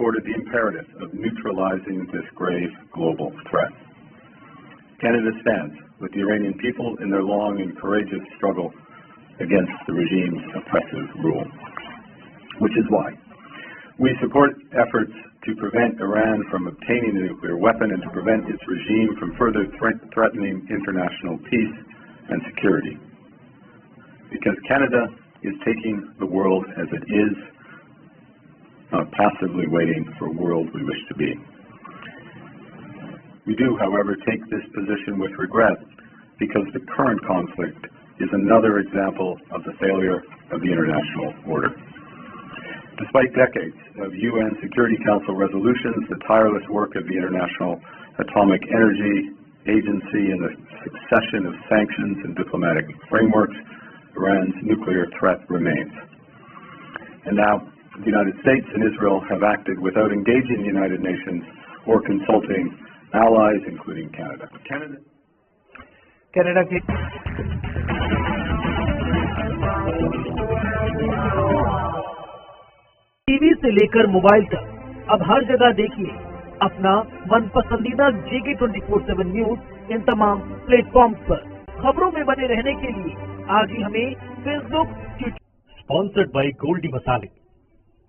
supported the imperative of neutralizing this grave global threat. Canada stands with the Iranian people in their long and courageous struggle against the regime's oppressive rule, which is why we support efforts to prevent Iran from obtaining a nuclear weapon and to prevent its regime from further threatening international peace and security. Because Canada is taking the world as it is, not passively waiting for a world we wish to be. We do, however, take this position with regret because the current conflict is another example of the failure of the international order. Despite decades of UN Security Council resolutions, the tireless work of the International Atomic Energy Agency, and the succession of sanctions and diplomatic frameworks, Iran's nuclear threat remains. And now, the United States and Israel have acted without engaging the United Nations or consulting allies, including Canada. Canada के TV से लेकर mobile तक अब हर जगह देखिए अपना मन पसंदीदा JK 24/7 न्यूज इन तमाम प्लेटफॉर्म्स पर। खबरों में बने रहने के लिए आज ही हमें Facebook, Twitter. Sponsored by Goldee Masale.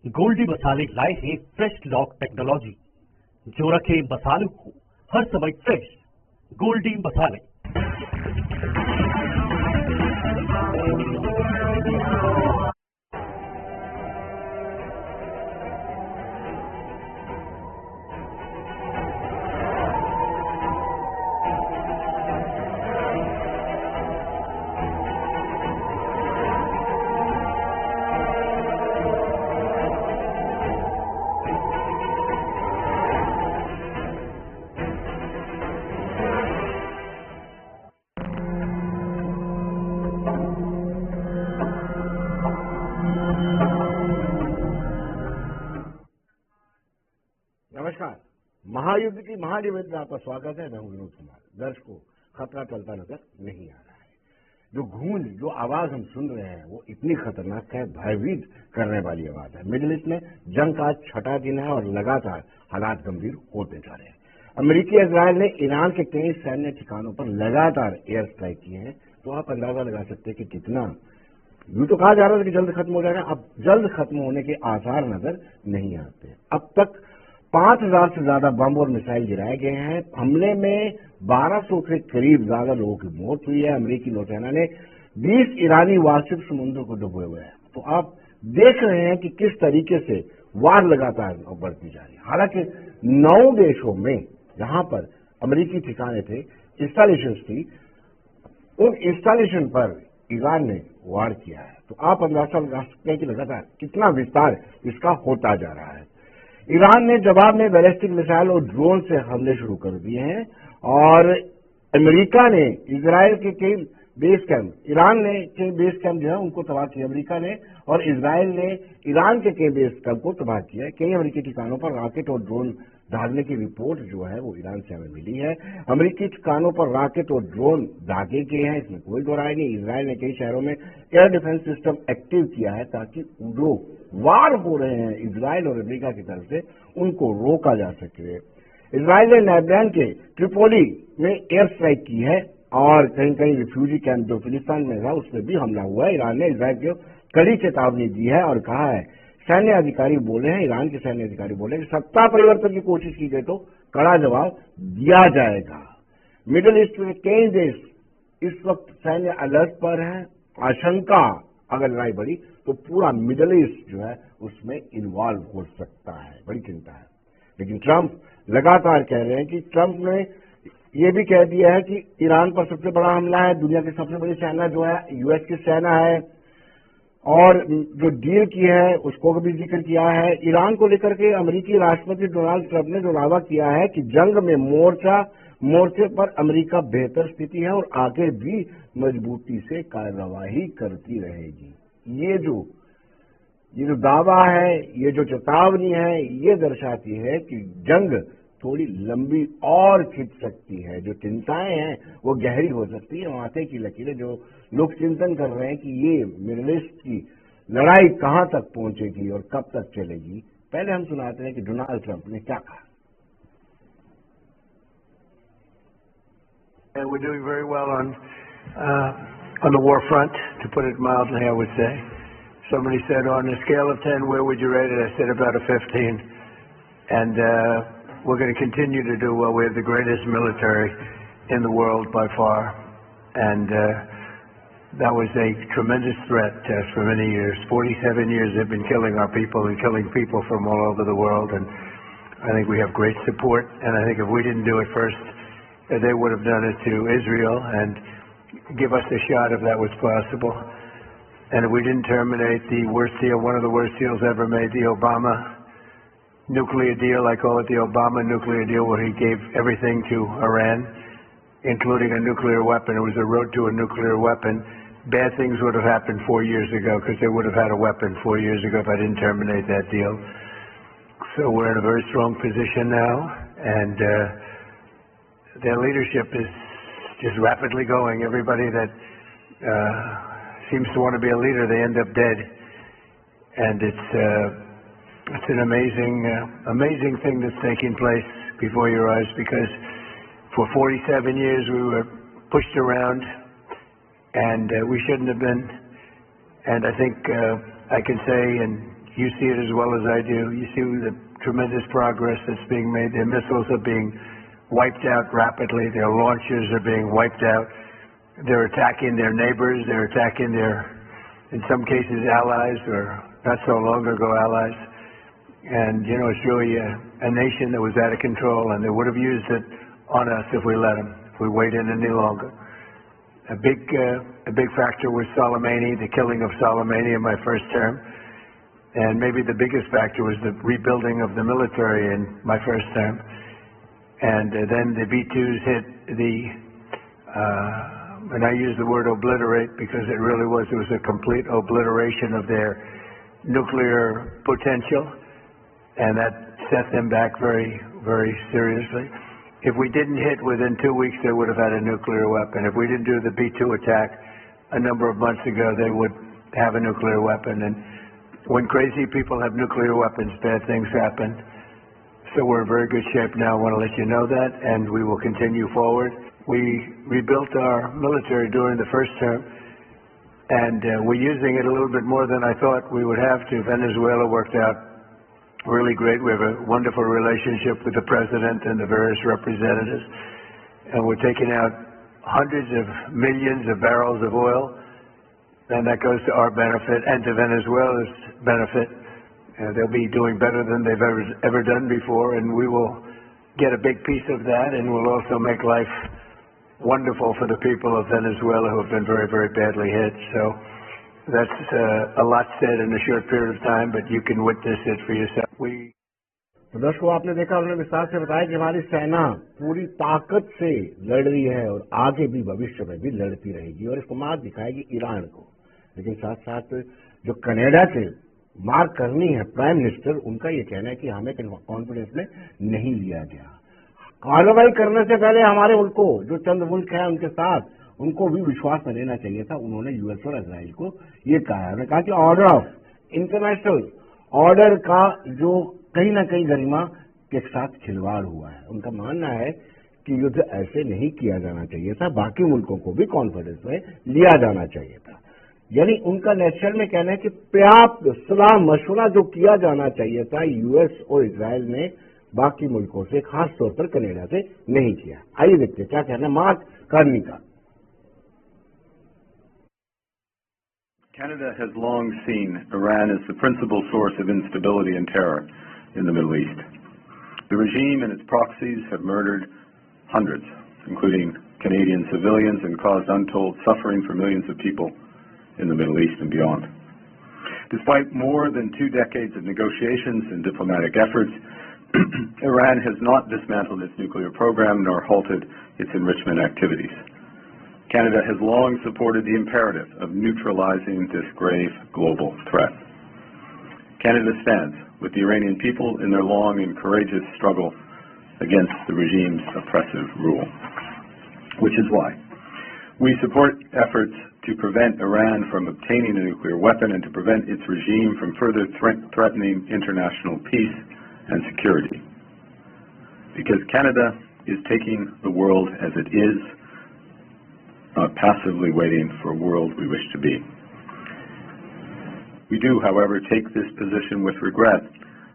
Goldee मसाले लाए हैं फ्रेश लॉक टेक्नोलॉजी जो रखे मसालों को हर समय फ्रेश। गोल्डी मसाले। नमस्कार। महायुद्ध की महानिवेदन में आपका स्वागत है। मैं हूं विनोद कुमार। दर्शकों, खतरा टलता नजर नहीं आ रहा है। जो गूंज, जो आवाज हम सुन रहे हैं वो इतनी खतरनाक है, भयभीत करने वाली आवाज है। मिडिल ईस्ट में जंग का छठा दिन है और लगातार हालात गंभीर होते जा रहे हैं। अमेरिकी इजराइल ने ईरान के कई सैन्य ठिकानों पर लगातार एयर स्ट्राइक किए हैं। तो आप अंदाजा लगा सकते हैं कि कितना, यूं तो कहा जा रहा था कि जल्द खत्म हो जाएगा, अब जल्द खत्म होने के आसार नजर नहीं आते। अब तक 5000 से ज्यादा बम और मिसाइल गिराए गए हैं। हमले में 1200 के करीब ज्यादा लोगों की मौत हुई है। अमेरिकी नौसेना ने 20 ईरानी वार्षिक समुद्र को डुबोए हुए हैं। तो आप देख रहे हैं कि किस तरीके से वार लगातार बढ़ती जा रही है। हालांकि 9 देशों में जहां पर अमेरिकी ठिकाने थे, इंस्टॉलेशन थी, उन इंस्टॉलेशन पर ईरान ने वार किया है। तो आप अंदाजा लगा सकते हैं कि लगातार कितना विस्तार इसका होता जा रहा है। ईरान ने जवाब में बैलिस्टिक मिसाइल और ड्रोन से हमले शुरू कर दिए हैं और अमेरिका ने इजराइल के कई बेस कैंप, ईरान ने कई बेस कैंप जो है उनको तबाह किया अमेरिका ने, और इजराइल ने ईरान के कई बेस कैंप को तबाह किया है। कई अमेरिकी ठिकानों पर रॉकेट और ड्रोन दागने की रिपोर्ट जो है वो ईरान से हमें मिली है। अमेरिकी ठिकानों पर रॉकेट और ड्रोन दागे गए हैं, इसमें कोई दो राय नहीं। इजराइल ने कई शहरों में एयर डिफेंस सिस्टम एक्टिव किया है ताकि जो वार हो रहे हैं इजराइल और अमेरिका की तरफ से उनको रोका जा सके। इजराइल ने लेबनान के ट्रिपोली में एयर स्ट्राइक की है और कहीं कहीं रिफ्यूजी कैंप जो फिलिस्तीन में था उसमें भी हमला हुआ है। ईरान ने इजराइल को कड़ी चेतावनी दी है और कहा है, सैन्य अधिकारी बोले हैं, ईरान के सैन्य अधिकारी बोले कि सत्ता परिवर्तन की कोशिश की गई तो कड़ा जवाब दिया जाएगा। मिडिल ईस्ट में कई देश इस वक्त सैन्य अलर्ट पर हैं। आशंका अगर लड़ाई बढ़ी तो पूरा मिडिल ईस्ट जो है उसमें इन्वॉल्व हो सकता है। बड़ी चिंता है। लेकिन ट्रंप लगातार कह रहे हैं कि ट्रंप ने ये भी कह दिया है कि ईरान पर सबसे बड़ा हमला है, दुनिया की सबसे बड़ी सेना जो है यूएस की सेना है, और जो डील की है उसको भी जिक्र किया है। ईरान को लेकर के अमेरिकी राष्ट्रपति डोनाल्ड ट्रंप ने जो दावा किया है कि जंग में मोर्चे पर अमेरिका बेहतर स्थिति है और आगे भी मजबूती से कार्यवाही करती रहेगी। ये जो दावा है, ये जो चेतावनी है, ये दर्शाती है कि जंग थोड़ी लंबी और खिंच सकती है। जो चिंताएं हैं वो गहरी हो सकती है। माथे की लकीरें जो लोग चिंतन कर रहे हैं कि ये मिडिल ईस्ट की लड़ाई कहां तक पहुंचेगी और कब तक चलेगी, पहले हम सुनाते हैं कि डोनाल्ड ट्रंप ने क्या कहा। And we're doing very well on the war front, to put it mildly, I would say. Somebody said, on a scale of 10, where would you rate it? I said about a 15. And we're going to continue to do well. We have the greatest military in the world by far. And that was a tremendous threat to us for many years. 47 years they've been killing our people and killing people from all over the world. And I think we have great support. And I think if we didn't do it first, they would have done it to Israel and give us a shot if that was possible. And if we didn't terminate the worst deal, one of the worst deals ever made, the Obama nuclear deal, I call it the Obama nuclear deal, where he gave everything to Iran, including a nuclear weapon. It was a road to a nuclear weapon. Bad things would have happened 4 years ago, because they would have had a weapon 4 years ago if I didn't terminate that deal. So we're in a very strong position now, and their leadership is just rapidly going. Everybody that seems to want to be a leader, they end up dead. And it's an amazing thing that's taking place before your eyes, because for 47 years we were pushed around, and we shouldn't have been. And I think I can say, and you see it as well as I do, you see the tremendous progress that's being made. Their missiles are being wiped out rapidly. Their launchers are being wiped out. They're attacking their neighbors. They're attacking their, in some cases, allies, or not so long ago allies. And, you know, it's really a nation that was out of control, and they would have used it on us if we let them, if we waited any longer. A big factor was Soleimani, the killing of Soleimani in my first term. And maybe the biggest factor was the rebuilding of the military in my first term. And then the B-2s hit and I use the word obliterate because it really was a complete obliteration of their nuclear potential, and that set them back very, very seriously. If we didn't hit within 2 weeks, they would have had a nuclear weapon. If we didn't do the B-2 attack a number of months ago, they would have a nuclear weapon. And when crazy people have nuclear weapons, bad things happen. So we're in very good shape now. I want to let you know that, and we will continue forward. We rebuilt our military during the first term, and we're using it a little bit more than I thought we would have to. Venezuela worked out really great. We have a wonderful relationship with the president and the various representatives, and we're taking out hundreds of millions of barrels of oil, and that goes to our benefit and to Venezuela's benefit. They'll be doing better than they've ever done before, and we will get a big piece of that, and we'll also make life wonderful for the people of Venezuela who have been very, very badly hit. So that's a lot said in a short period of time, but you can witness it for yourself. तो दर्शकों, आपने देखा, उन्होंने विस्तार से बताया कि हमारी सेना पूरी ताकत से लड़ रही है और आगे भी भविष्य में भी लड़ती रहेगी और इसको मार दिखाएगी ईरान को। लेकिन साथ साथ जो कनाडा से मार करनी है प्राइम मिनिस्टर, उनका ये कहना है कि हमें कॉन्फिडेंस में नहीं लिया गया। कार्रवाई करने से पहले हमारे मुल्क को, जो चंद मुल्क है उनके साथ, उनको भी विश्वास में लेना चाहिए था। उन्होंने यूएस और इजराइल को ये कहा है। उन्होंने कहा कि ऑर्डर ऑफ इंटरनेशनल ऑर्डर का जो कहीं ना कहीं गरिमा के साथ खिलवाड़ हुआ है। उनका मानना है कि युद्ध ऐसे नहीं किया जाना चाहिए था, बाकी मुल्कों को भी कॉन्फिडेंस में लिया जाना चाहिए था। यानी उनका नेचुरल में कहना है कि पर्याप्त सलाह मशवरा जो किया जाना चाहिए था यूएस और इजराइल ने बाकी मुल्कों से, खास तौर पर कनाडा से नहीं किया। आइए देखते हैं क्या कहना है मार्क कार्नी का। Canada has long seen Iran as the principal source of instability and terror in the Middle East. The regime and its proxies have murdered hundreds, including Canadian civilians, and caused untold suffering for millions of people in the Middle East and beyond. Despite more than 2 decades of negotiations and diplomatic efforts, Iran has not dismantled its nuclear program nor halted its enrichment activities. Canada has long supported the imperative of neutralizing this grave global threat. Canada stands with the Iranian people in their long and courageous struggle against the regime's oppressive rule, which is why we support efforts to prevent Iran from obtaining a nuclear weapon and to prevent its regime from further threatening international peace and security. Because Canada is taking the world as it is, not passively waiting for a world we wish to be. We do, however, take this position with regret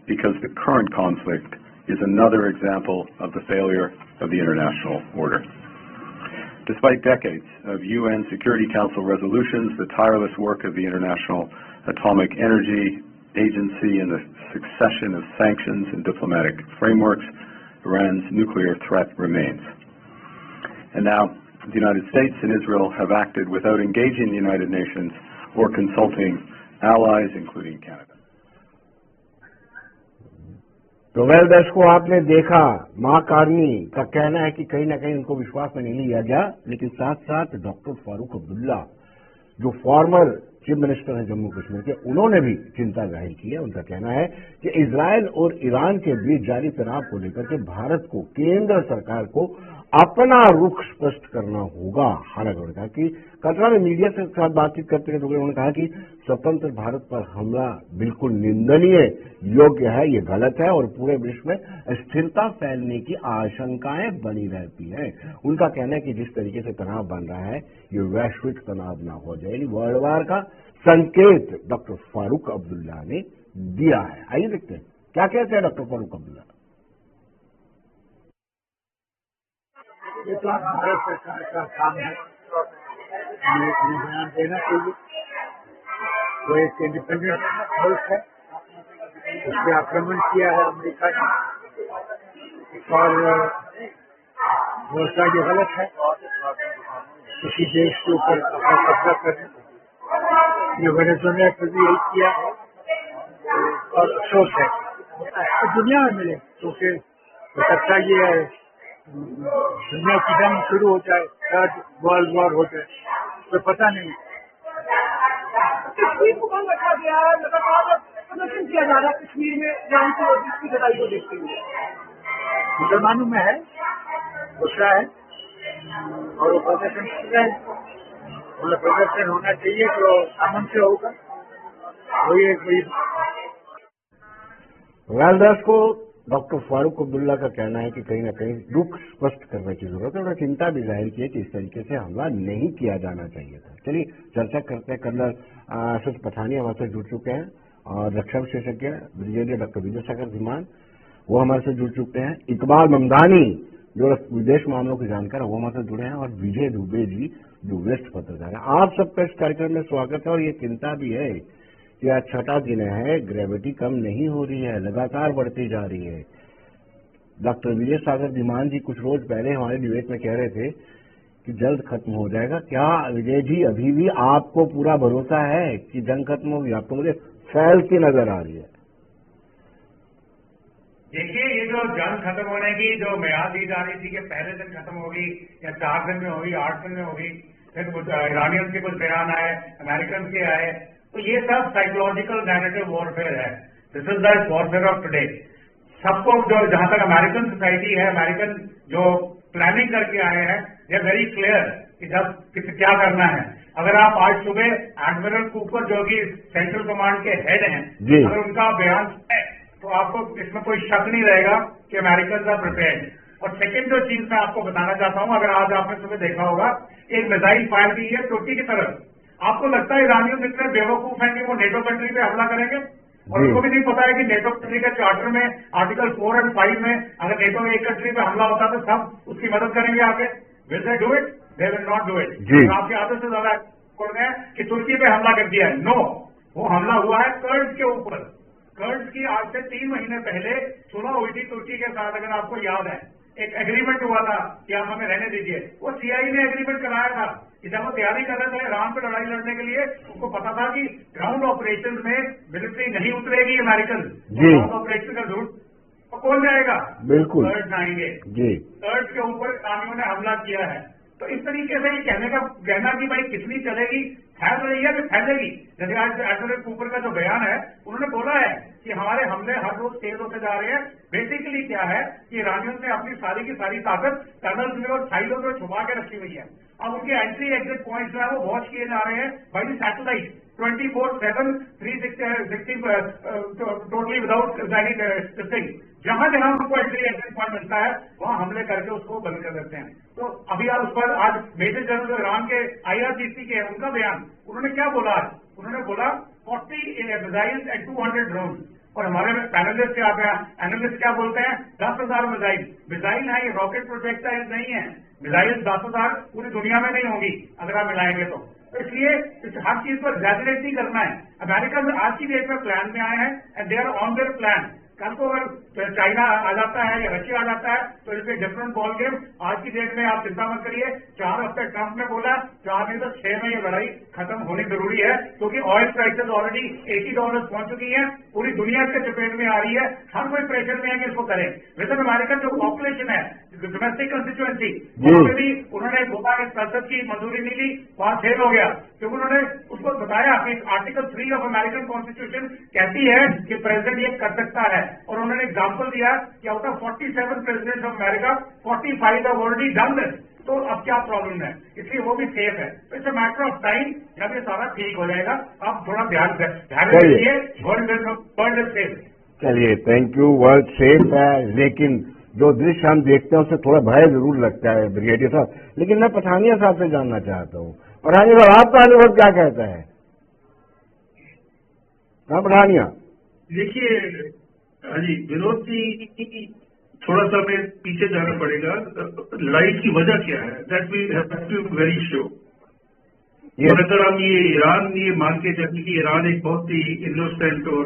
because the current conflict is another example of the failure of the international order. Despite decades of UN Security Council resolutions, the tireless work of the International Atomic Energy Agency, and the succession of sanctions and diplomatic frameworks, Iran's nuclear threat remains. And now, the United States and Israel have acted without engaging the United Nations or consulting allies, including Canada. तो well दर्शकों, आपने देखा mark Carney का कहना है कि कहीं ना कहीं उनको विश्वास में नहीं लिया गया, लेकिन साथ साथ डॉक्टर फारूक अब्दुल्ला जो फॉर्मर चीफ मिनिस्टर हैं जम्मू कश्मीर के, उन्होंने भी चिंता जाहिर की है। उनका कहना है कि इजरायल और ईरान के बीच जारी तनाव को लेकर के भारत को, केंद्र सरकार को अपना रुख स्पष्ट करना होगा। हालांकि उन्होंने कहा कि कतरा में मीडिया के साथ बातचीत करते हुए उन्होंने कहा कि स्वतंत्र भारत पर हमला बिल्कुल निंदनीय योग्य है, ये गलत है और पूरे विश्व में स्थिरता फैलने की आशंकाएं बनी रहती हैं। उनका कहना है कि जिस तरीके से तनाव बन रहा है ये वैश्विक तनाव ना हो जाए, वर्ल्ड वार का संकेत डॉक्टर फारूक अब्दुल्ला ने दिया है। आइए देखते हैं क्या कहते हैं डॉक्टर फारूक अब्दुल्ला। ये तो भारत सरकार का काम है, ध्यान देना चाहिए। वो एक इंडिपेंडेंट मुल्क है, उस पर आक्रमण किया है अमेरिका ने और भरोसा ये गलत है किसी देश के ऊपर अपना कब्जा करना। ये वेनेजुएला ने कभी यही किया और अफसोस है तो दुनिया में मिले, क्योंकि हो सकता ये है दुनिया की जंग शुरू हो जाए, थर्ड वर्ल्ड वॉर हो जाए, तो पता नहीं। कश्मीर को बंद रखा गया है, लगातार प्रदर्शन किया जा रहा है कश्मीर में जान की की लड़ाई को देखते हुए। मुसलमानों में है, गुस्सा है और वो प्रदर्शन कर रहे हैं। मतलब प्रदर्शन होना चाहिए तो अमन से होगा, वही कोई। वेलदास को डॉक्टर फारूक अब्दुल्ला का कहना है कि कहीं ना कहीं रुख स्पष्ट करने की जरूरत है। उन्होंने चिंता भी जाहिर की है कि इस तरीके से हमला नहीं किया जाना चाहिए था। चलिए चर्चा करते हैं। कर्नल आशीष पठानी हमारे साथ जुड़ चुके हैं और रक्षा विशेषज्ञ ब्रिगेडियर डॉक्टर विजय सागर धीमान वो हमारे साथ जुड़ चुके हैं। इकबाल ममदानी जो विदेश मामलों के जानकार है वो हमारे साथ जुड़े हैं और विजय दुबे जी जो वेस्ट पत्रकार है। आप सबका इस कार्यक्रम में स्वागत है। और ये चिंता भी है कि आज छठा दिन है, ग्रेविटी कम नहीं हो रही है, लगातार बढ़ती जा रही है। डॉक्टर विजय सागर धीमान जी कुछ रोज पहले हमारे डिबेट में कह रहे थे कि जल्द खत्म हो जाएगा। क्या विजय जी अभी भी आपको पूरा भरोसा है कि जंग खत्म होगी? आपको मुझे फैलती नजर आ रही है। देखिए, ये जो जंग खत्म होने की जो मियाद दी जा रही थी कि पहले दिन खत्म होगी या 4 दिन में होगी, 8 दिन में होगी, फिर कुछ ईरानियंस के कुछ बयान आए, अमेरिकन के आए, तो ये सब साइकोलॉजिकल नैरेटिव वॉरफेयर है। This is the warfare of today. सबको जो जहां तक अमेरिकन सोसाइटी है, अमेरिकन जो प्लानिंग करके आए हैं, ये वेरी क्लियर कि जब क्या करना है। अगर आप आज सुबह एडमिरल कूपर जो कि सेंट्रल कमांड के हेड हैं, अगर उनका बयान है तो आपको इसमें कोई शक नहीं रहेगा कि अमेरिकन आर प्रिपेयर्ड। और सेकेंड जो चीज मैं आपको बताना चाहता हूं, अगर आज आपने सुबह देखा होगा एक मिसाइल फायर की है तुर्की की तरफ। आपको लगता है ईरानियों इतने बेवकूफ हैं कि वो नेटो कंट्री पे हमला करेंगे? और उनको भी नहीं पता है कि नेटो कंट्री के चार्टर में आर्टिकल 4 और 5 में अगर नेटो में एक कंट्री पे हमला होता तो सब उसकी मदद करेंगे आके। Will they do it? They will not do it. आपके आधे से ज्यादा बोल रहे हैं कि तुर्की पे हमला कर दिया है। नो, वो हमला हुआ है कर्ड्स के ऊपर। कर्ड्स की आज से 3 महीने पहले सुलह हुई थी तुर्की के साथ, अगर आपको याद है। एक एग्रीमेंट हुआ था कि आप हमें रहने दीजिए। वो सीआई ने एग्रीमेंट कराया था कि जब वो तैयारी कर रहे थे ईरान पे लड़ाई लड़ने के लिए, उनको पता था कि ग्राउंड ऑपरेशन में मिलिट्री नहीं उतरेगी अमेरिकन। ग्राउंड ऑपरेशन का झूठ तो कौन जाएगा? बिल्कुल कर्ड्स आएंगे। कर्ड्स के ऊपर ईरानियों ने हमला किया है। तो इस तरीके से ये कहना कि भाई कितनी चलेगी, फैल रही है कि फैलेगी। जैसे आज एडवोकेट कूपर का जो बयान है, उन्होंने बोला है कि हमारे हमले हर रोज तेज होते जा रहे हैं। बेसिकली क्या है कि ईरानियों ने अपनी सारी की सारी ताकत टनल्स में और साइलों में छुपा के रखी हुई है। अब उनके एंट्री एग्जिट पॉइंट्स जो है वो वॉच किए जा रहे हैं by the satellite 24/7 360 totally without thing. जहां जहां उनको एंट्री एग्जिट पॉइंट मिलता है वहां हमले करके उसको बंद कर देते हैं। तो अभी आप उस पर आज मेजर जनरल ईरान के IRGC के उनका बयान, उन्होंने क्या बोला? उन्होंने बोला 40 मिसाइल्स एंड 200 ड्रोन। और हमारे पैनलिस्ट क्या एनालिस्ट क्या बोलते हैं? 10,000 मिसाइल है, ये रॉकेट प्रोजेक्टाइल नहीं है। मिसाइल 10,000 पूरी दुनिया में नहीं होगी अगर आप मिलाएंगे तो इसलिए हर चीज पर एग्जैजरेट नहीं करना है। अमेरिका में आज की डेट में प्लान में आए हैं and they are on their plan. कल को अगर चाइना आ जाता है या रशिया आ जाता है तो it's a different ball game. आज की डेट में आप चिंता मत करिए। 4 हफ्ते ट्रंप ने बोला, 4 नहीं तो 6 में ये लड़ाई खत्म होनी जरूरी है, क्योंकि ऑयल प्राइसेस ऑलरेडी $80 पहुंच चुकी है। पूरी दुनिया इसके चपेट में आ रही है। हर कोई प्रेशर में है कि इसको करें। विद अमेरिकन जो पॉपुलेशन है, डोमेस्टिक कंस्टिट्यूएंसी, वहां पे भी उन्होंने बोला कि संसद की मंजूरी नहीं ली, वहां फेल हो गया, क्योंकि उन्होंने उसको बताया कि आर्टिकल 3 ऑफ अमेरिकन कॉन्स्टिट्यूशन कहती है कि प्रेसिडेंट ये कर सकता है। और उन्होंने एग्जाम्पल दिया कि out of 47 presidents of America 45 have already done this. तो अब क्या प्रॉब्लम है? इसलिए वो भी सेफ है। तो it's a matter of time जब ये सारा ठीक हो जाएगा। आप थोड़ा ध्यान दीजिए। World is safe. चलिए, थैंक यू। वर्ल्ड सेफ है, लेकिन जो दृश्य हम देखते हैं उससे थोड़ा भय जरूर लगता है ब्रिगेडियर साहब। लेकिन मैं पठानिया साहब से जानना चाहता हूँ, पठानिया साहब आपका अनुभव क्या कहता है? हाँ पठानिया। देखिए जी विनोद जी, थोड़ा सा हमें पीछे जाना पड़ेगा। लड़ाई की वजह क्या है, that we have to be very sure. और अगर हम ये मान के चलें कि ईरान एक बहुत ही इनोसेंट और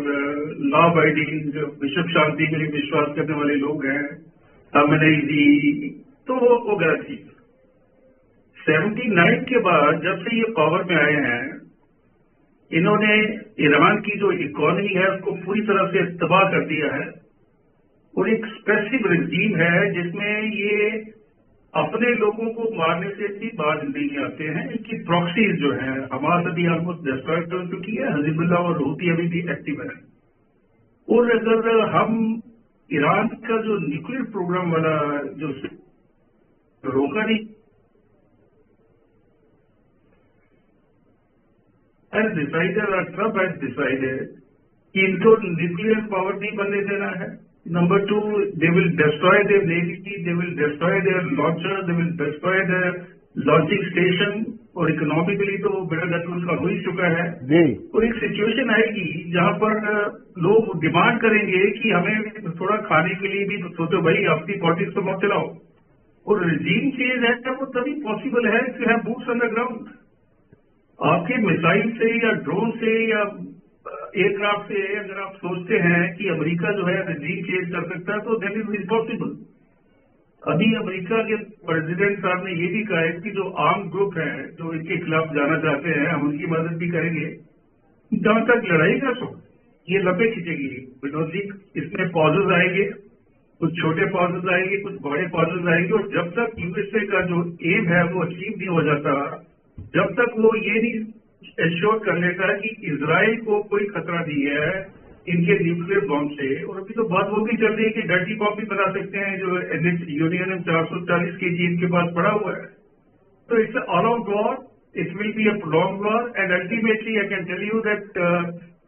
लॉ अबाइडिंग विश्व शांति के लिए विश्वास करने वाले लोग हैं, खमेनेई जी, तो वो गलत थी। 79 के बाद जब से ये पावर में आए हैं, इन्होंने ईरान की जो इकोनॉमी है उसको पूरी तरह से तबाह कर दिया है। और एक स्पेसिफिक रजीम है जिसमें ये अपने लोगों को मारने से भी बाज नहीं आते हैं। इनकी प्रॉक्सीज जो है, हमास अभी ऑलमोस्ट डिस्ट्रॉय कर चुकी है, हिजबुल्लाह और हूती अभी भी एक्टिव है। और अगर हम ईरान का जो न्यूक्लियर प्रोग्राम वाला जो रोका नहीं, एज डिसाइडेड और ट्रम्प एज डिसाइडेड कि इनको न्यूक्लियर पावर नहीं बनने देना है। Number 2, they will destroy their navy, they will destroy their launchers, they will destroy their launching station। और इकोनॉमिकली तो बेड़ा गर्क उनका हो ही चुका है। और एक सिचुएशन आएगी जहां पर लोग डिमांड करेंगे कि हमें थोड़ा खाने के लिए भी सोचो भाई, अपनी पॉलिटिक्स तो मत चलाओ। और रिजीम चेंज है वो तभी पॉसिबल है कि है बूट्स ऑन द ग्राउंड। आपके मिसाइल से या ड्रोन से या एयरक्राफ्ट से अगर आप सोचते हैं कि अमेरिका जो है रिजीम चेंज कर सकता है, तो दैट इज इम्पॉसिबल। अभी अमेरिका के प्रेसिडेंट साहब ने ये भी कहा है कि जो आर्म ग्रुप है जो इनके खिलाफ जाना चाहते हैं, हम उनकी मदद भी करेंगे। जहां तक लड़ाई का सो ये लंबे खींचेगी विनोद जी। इसमें पॉजेज आएंगे, कुछ छोटे पॉजेज आएंगे, कुछ बड़े पॉजेज आएंगे। और जब तक यूएसए का जो एम है वो अचीव नहीं हो जाता, जब तक वो ये नहीं एश्योर कर लेता है कि इजराइल को कोई खतरा नहीं है इनके न्यूक्लियर बॉम्ब से। और अभी तो बात वो भी चल रही है कि डर्टी बॉम्ब भी बना सकते हैं जो यूरेनियम 440 kg इनके पास पड़ा हुआ है। तो it's all out war, it will be a long war and ultimately I can tell you that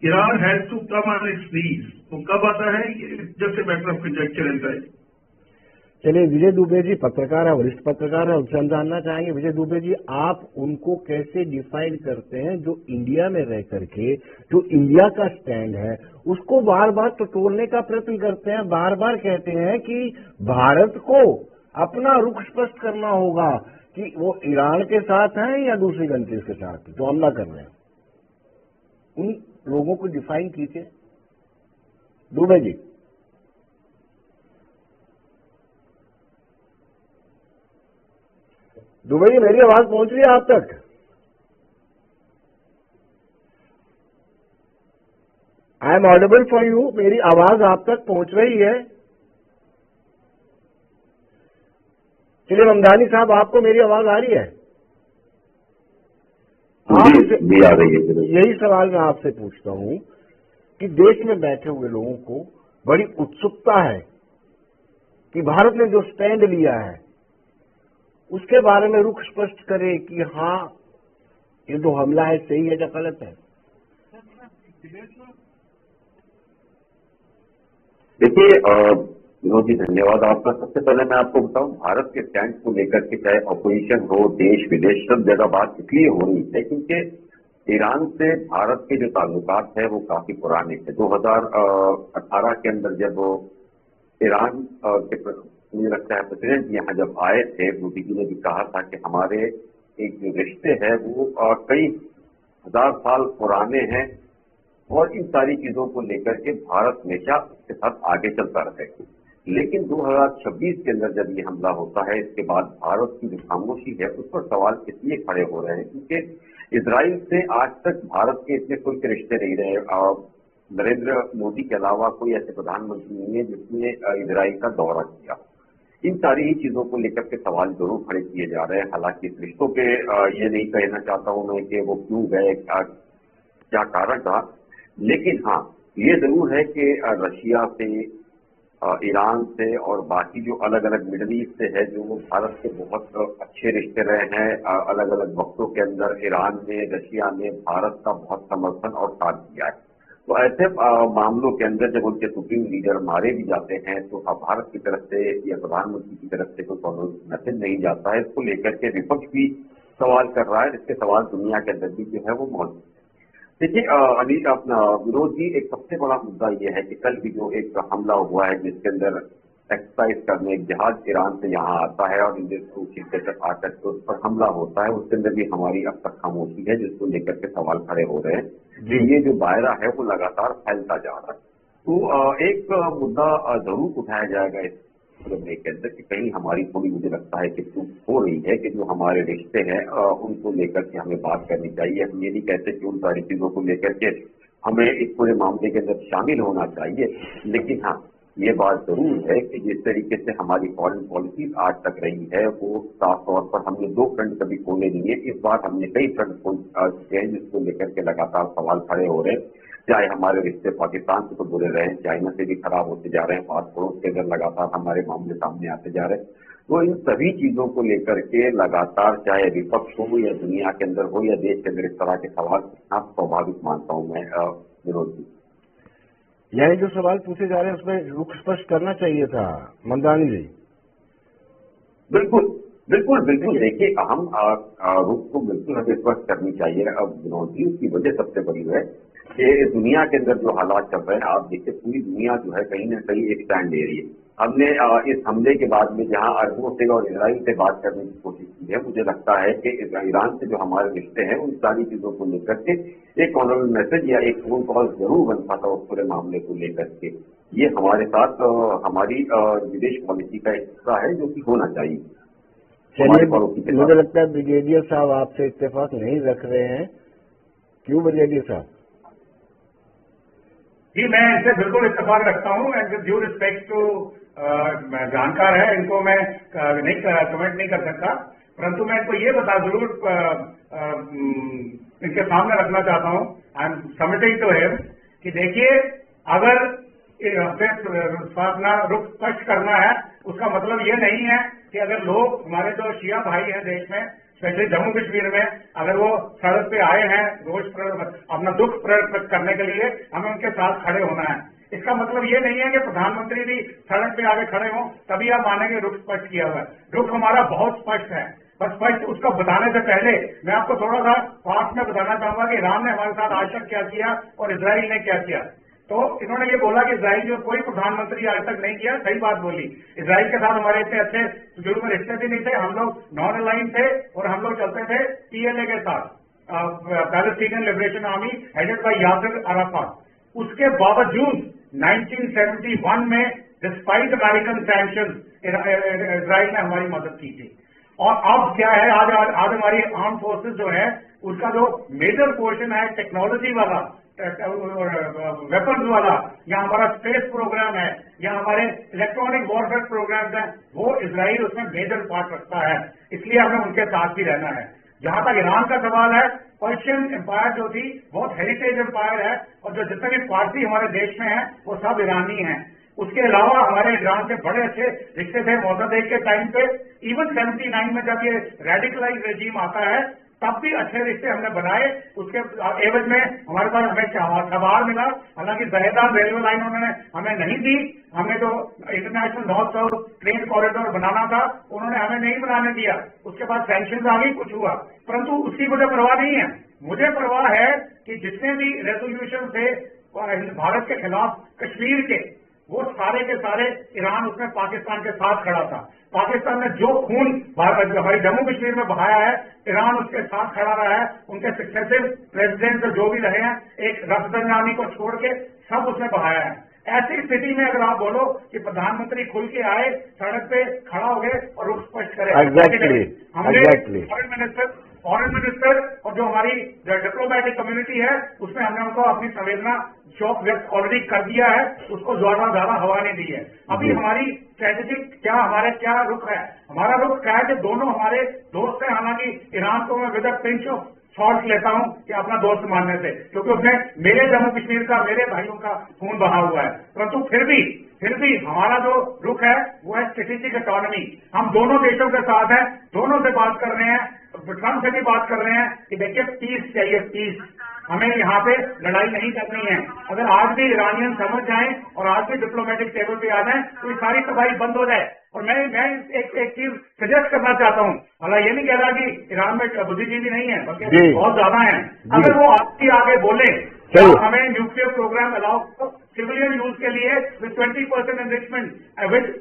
Iran has to come on its knees. वो कब आता है, just a matter of conjecture and time. चलिए, विजय दुबे जी पत्रकार है, वरिष्ठ पत्रकार है, उनसे हम जानना चाहेंगे। विजय दुबे जी, आप उनको कैसे डिफाइन करते हैं जो इंडिया में रह करके जो इंडिया का स्टैंड है उसको बार बार टटोलने का प्रयत्न करते हैं, बार बार कहते हैं कि भारत को अपना रुख स्पष्ट करना होगा कि वो ईरान के साथ हैं या दूसरी कंट्रीज के साथ जो हमला कर रहे हैं। उन लोगों को डिफाइन कीजिए दुबे जी। दुबे जी, मेरी आवाज पहुंच रही है आप तक? I am audible for you, मेरी आवाज आप तक पहुंच रही है? चलिए ममदानी साहब, आपको मेरी आवाज आ रही है? जी आ रही है। यही सवाल मैं आपसे पूछता हूं कि देश में बैठे हुए लोगों को बड़ी उत्सुकता है कि भारत ने जो स्टैंड लिया है उसके बारे में रुख स्पष्ट करे कि हाँ ये जो हमला है सही है या गलत है। देखिए विनोद जी, धन्यवाद आपका। सबसे पहले मैं आपको बताऊं, भारत के स्टैंड को लेकर के चाहे अपोजिशन हो, देश विदेश, सब जगह बात इसलिए हो रही है क्योंकि ईरान से भारत के जो ताल्लुकात है वो काफी पुराने थे। 2018 के अंदर जब ईरान के मुझे लगता है प्रेसिडेंट यहाँ जब आए थे, मोदी जी ने भी कहा था कि हमारे एक जो रिश्ते हैं वो कई हजार साल पुराने हैं और इन सारी चीजों को लेकर के भारत हमेशा इसके साथ आगे चलता रहेगा। लेकिन 2026 के अंदर जब ये हमला होता है, इसके बाद भारत की जो खामोशी है उस पर सवाल इसलिए खड़े हो रहे हैं क्योंकि इजराइल से आज तक भारत के इतने खुल के रिश्ते नहीं रहे। नरेंद्र मोदी के अलावा कोई ऐसे प्रधानमंत्री नहीं है जिसने इजराइल का दौरा किया। इन सारी ही चीजों को लेकर के सवाल जरूर खड़े किए जा रहे हैं। हालांकि इस रिश्तों पे ये नहीं कहना चाहता हूं मैं कि वो क्यों गए, क्या कारण था, लेकिन हाँ ये जरूर है कि रशिया से, ईरान से और बाकी जो अलग अलग मिडल ईस्ट से है जो भारत के बहुत अच्छे रिश्ते रहे हैं। अलग अलग वक्तों के अंदर ईरान ने, रशिया ने भारत का बहुत समर्थन और साथ दिया है। तो ऐसे मामलों के अंदर जब उनके सुप्रीम लीडर मारे भी जाते हैं तो भारत की तरफ से या प्रधानमंत्री की तरफ से कोई मैसेज नहीं जाता है। इसको लेकर के विपक्ष भी सवाल कर रहा है, इसके सवाल दुनिया के अंदर भी जो है वो मौजूद है। देखिए अनिल, अपना विरोध जी, एक सबसे बड़ा मुद्दा ये है कि कल भी जो एक हमला हुआ है जिसके अंदर एक्सरसाइज करने एक जहाज ईरान से यहाँ आता है और इंडियन तक आकर के उस पर हमला होता है, उसके अंदर भी हमारी अब तक खामोशी है जिसको लेकर के सवाल खड़े हो रहे हैं। ये जो दायरा है वो लगातार फैलता जा रहा है। तो एक मुद्दा जरूर उठाया जाएगा इस मुद्दे के अंदर कि कहीं हमारी थोड़ी, मुझे लगता है कि चूक हो रही है कि जो हमारे रिश्ते हैं उनको लेकर के हमें बात करनी चाहिए। हम ये नहीं कहते कि उन सारी चीजों को लेकर के हमें इस पूरे मामले के अंदर शामिल होना चाहिए, लेकिन हाँ ये बात जरूर है कि जिस तरीके से हमारी फॉरेन पॉलिसी आज तक रही है वो साफ तौर पर हमने दो फ्रंट कभी खोले नहीं है। इस बार हमने कई फ्रंट खोल चुके हैं जिसको लेकर के लगातार सवाल खड़े हो रहे हैं। चाहे हमारे रिश्ते पाकिस्तान से तो बुरे रहे, चाइना से भी खराब होते जा रहे हैं, पास पड़ोस के अंदर लगातार हमारे मामले सामने आते जा रहे हैं। तो इन सभी चीजों को लेकर के लगातार चाहे विपक्ष हो या दुनिया के अंदर हो या देश के अंदर इस तरह के सवाल स्वाभाविक मानता हूं मैं विरोध जी। यानी जो सवाल पूछे जा रहे हैं उसमें रुख स्पष्ट करना चाहिए था ममदानी जी। बिल्कुल बिल्कुल बिल्कुल, देखिए हम रुख को बिल्कुल हमें स्पष्ट करनी चाहिए। अब विनोद जी, उसकी वजह सबसे बड़ी है कि दुनिया के अंदर जो हालात चल रहे हैं, आप देखिए पूरी दुनिया जो है कहीं ना कहीं एक स्टैंड ले रही है। हमने इस हमले के बाद में जहां अरबों से और इजराइल से बात करने की कोशिश की है, मुझे लगता है कि ईरान से जो हमारे रिश्ते हैं उन सारी चीजों को लेकर के एक ऑनरेबल मैसेज या एक फोन कॉल जरूर बनता था उस पूरे मामले को लेकर के। ये हमारे साथ हमारी विदेश पॉलिसी का एक हिस्सा है जो कि होना चाहिए। चलिए, मुझे लगता है ब्रिगेडियर साहब आपसे इत्तेफाक नहीं रख रहे हैं, क्यों ब्रिगेडियर साहब? जी मैं इनसे बिल्कुल इत्तेफाक रखता हूँ and with due respect to जानकार है, इनको मैं नहीं कमेंट नहीं कर सकता, परंतु मैं इनको ये बता जरूर इनके सामने रखना चाहता हूँ। I am submitting to him कि देखिए, अगर अपना रुख स्पष्ट करना है उसका मतलब ये नहीं है कि अगर लोग हमारे जो शिया भाई हैं देश में, स्पेशली जम्मू कश्मीर में, अगर वो सड़क पे आए हैं रोज अपना दुख प्रकट करने के लिए, हमें उनके साथ खड़े होना है। इसका मतलब ये नहीं है कि प्रधानमंत्री भी सड़क पे आगे खड़े हों तभी आप मानेंगे रुख स्पष्ट किया हुआ है। रुख हमारा बहुत स्पष्ट है, बस स्पष्ट उसको बताने से पहले मैं आपको थोड़ा सा पास में बताना चाहूंगा कि ईरान ने हमारे साथ आज तक क्या किया और इजराइल ने क्या किया। तो इन्होंने ये बोला कि इजराइल जो कोई प्रधानमंत्री आज तक नहीं किया, सही बात बोली। इजराइल के साथ हमारे इतने अच्छे जुड़े रिश्ते भी नहीं थे, हम लोग नॉन अलाइन थे और हम लोग चलते थे PLA के साथ, Palestinian liberation army headed by Yasser Arafat. उसके बावजूद 1971 में डिस्पाइट अमेरिकन सैंक्शन इजराइल ने हमारी मदद की थी। और अब क्या है, आज हमारी आर्म फोर्सेज जो है उसका जो मेजर पोर्शन है टेक्नोलॉजी वाला, वेपन्स वाला या हमारा स्पेस प्रोग्राम है या हमारे इलेक्ट्रॉनिक वॉरफेयर प्रोग्राम्स हैं, वो इजराइल उसमें मेजर पार्ट रखता है, इसलिए हमें उनके साथ भी रहना है। जहां तक ईरान का सवाल है, पर्शियन एम्पायर जो थी बहुत हेरिटेज एम्पायर है, और जो जितने भी पारसी हमारे देश में हैं वो सब ईरानी हैं। उसके अलावा हमारे ईरान से बड़े अच्छे रिश्ते थे मोसादेक के टाइम पे। इवन 79 में जब ये रेडिकलाइज रेजीम आता है तब भी अच्छे रिश्ते हमने बनाए। उसके एवज में हमारे पास हमें खबर मिला, हालांकि दहेदार रेलवे लाइन उन्होंने हमें नहीं दी। हमें तो international north south train corridor बनाना था, उन्होंने हमें नहीं बनाने दिया। उसके बाद सैंक्शन आ गई, कुछ हुआ, परंतु उसकी मुझे परवाह नहीं है। मुझे परवाह है कि जितने भी रेजोल्यूशन थे भारत के खिलाफ कश्मीर के, वो सारे के सारे ईरान उसमें पाकिस्तान के साथ खड़ा था। पाकिस्तान ने जो खून हमारे जम्मू कश्मीर में बहाया है, ईरान उसके साथ खड़ा रहा है। उनके सक्सेसिव प्रेसिडेंट जो भी रहे हैं, एक रफसंजानी को छोड़ के सब उसने बहाया है। ऐसी स्थिति में अगर आप बोलो कि प्रधानमंत्री खुल के आए, सड़क पे खड़ा हो गए और रुख स्पष्ट करें, हमने फॉरेन मिनिस्टर और जो हमारी डिप्लोमेटिक कम्युनिटी है उसमें हमने उनको अपनी संवेदना शोक व्यक्त ऑलरेडी कर दिया है, उसको ज्यादा हवा नहीं दी है। अभी हमारी स्ट्रेटेजिक क्या रुख है? हमारा रुख क्या है कि दोनों हमारे दोस्त हैं। हालांकि ईरान को मैं विद पिंच ऑफ सॉल्ट लेता हूं कि अपना दोस्त मानने से, क्योंकि उसने मेरे जम्मू कश्मीर का, मेरे भाइयों का खून बहा हुआ है। परंतु फिर भी हमारा जो रुख है वो है स्ट्रेटेजिक ऑटोनॉमी। हम दोनों देशों के साथ हैं, दोनों से बात कर रहे हैं, ट्रंप से भी बात कर रहे हैं कि देखिए पीस चाहिए, पीस। हमें यहाँ पे लड़ाई नहीं करनी है। अगर आज भी ईरानियन समझ जाएं और आज भी डिप्लोमेटिक टेबल पे आ जाएं तो ये सारी तबाही बंद हो जाए। और मैं एक चीज सजेस्ट करना चाहता हूँ, हालांकि ये नहीं कह रहा कि ईरान में बुद्धिजीवी नहीं है, बल्कि बहुत ज्यादा है। अगर वो आपकी आगे बोले हमें nuclear program allow civilian use के लिए विद 20% एनरिचमेंट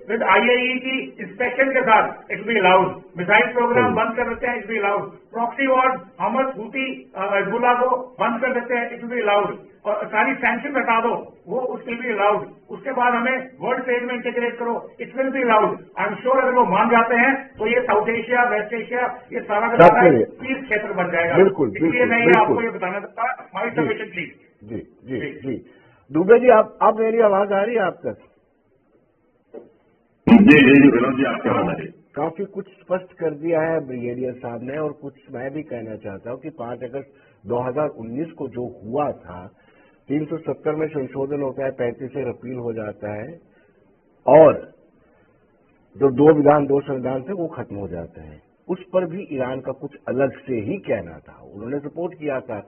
विद IAEA की इंस्पेक्शन के साथ it be allowed. Missile program बंद कर देते हैं, it be allowed. Proxy war हमद हूती हिजबुल्लाह को बंद कर देते हैं, इट बी अलाउड। और सारी सैंक्शन हटा दो, वो उसके भी अलाउड। उसके बाद हमें वर्ल्ड ट्रेड में इंटीग्रेट करो, it will be allowed. I am sure अगर वो मान जाते हैं तो ये साउथ एशिया, वेस्ट एशिया, ये सारा का सारा पीस क्षेत्र बन जाएगा। इसलिए मैं आपको ये बताना चाहता हूँ, माई सबमिशन प्लीज। जी दुबे जी, आप मेरी आवाज आ रही है आप तक? जी विनोद जी, आपकी आवाज आ रही है। काफी कुछ स्पष्ट कर दिया है ब्रिगेडियर साहब ने, और कुछ मैं भी कहना चाहता हूं कि 5 अगस्त 2019 को जो हुआ था, 370 में संशोधन होता है, 35 से रिपील हो जाता है, और जो 2 विधान 2 संविधान थे वो खत्म हो जाते हैं। उस पर भी ईरान का कुछ अलग से ही कहना था। उन्होंने सपोर्ट किया था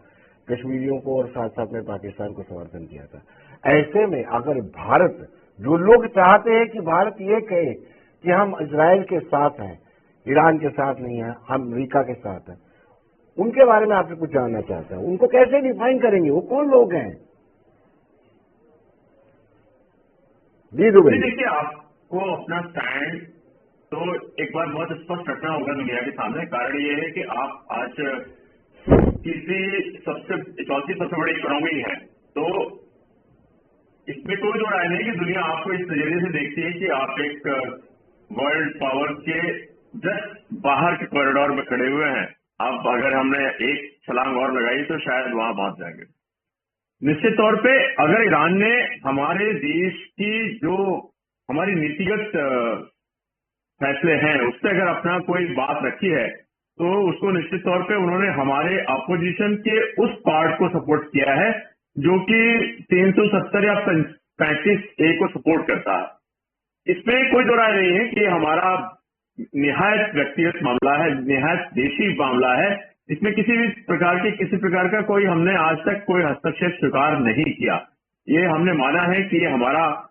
कश्मीरियों को और साथ साथ में पाकिस्तान को समर्थन किया था। ऐसे में अगर भारत, जो लोग चाहते हैं कि भारत ये कहे कि हम इजराइल के साथ हैं, ईरान के साथ नहीं है, हम अमेरिका के साथ हैं, उनके बारे में आपसे कुछ जानना चाहता हूं। उनको कैसे डिफाइन करेंगे? वो कौन लोग हैं? जी दुबे, देखिए, आपको अपना स्टैंड तो एक बार बहुत स्पष्ट रखना होगा दुनिया के सामने। कारण ये है कि आप आज चौथी सबसे बड़ी इकोनॉमी है, तो इसमें कोई दो राय नहीं कि दुनिया आपको इस नजरिए से देखती है कि आप एक वर्ल्ड पावर के जस्ट बाहर के कॉरिडोर में खड़े हुए हैं। अब अगर हमने एक छलांग और लगाई तो शायद वहां पहुंच जाएंगे। निश्चित तौर पे अगर ईरान ने हमारे देश की जो हमारी नीतिगत फैसले हैं उससे अगर अपना कोई बात रखी है तो उसको निश्चित तौर पे उन्होंने हमारे अपोजिशन के उस पार्ट को सपोर्ट किया है जो कि 370 या 35A को सपोर्ट करता है। इसमें कोई दो राय नहीं है कि हमारा निहायत व्यक्तिगत मामला है, निहायत देशी मामला है। इसमें किसी प्रकार का कोई हमने आज तक कोई हस्तक्षेप स्वीकार नहीं किया। ये हमने माना है कि ये हमारा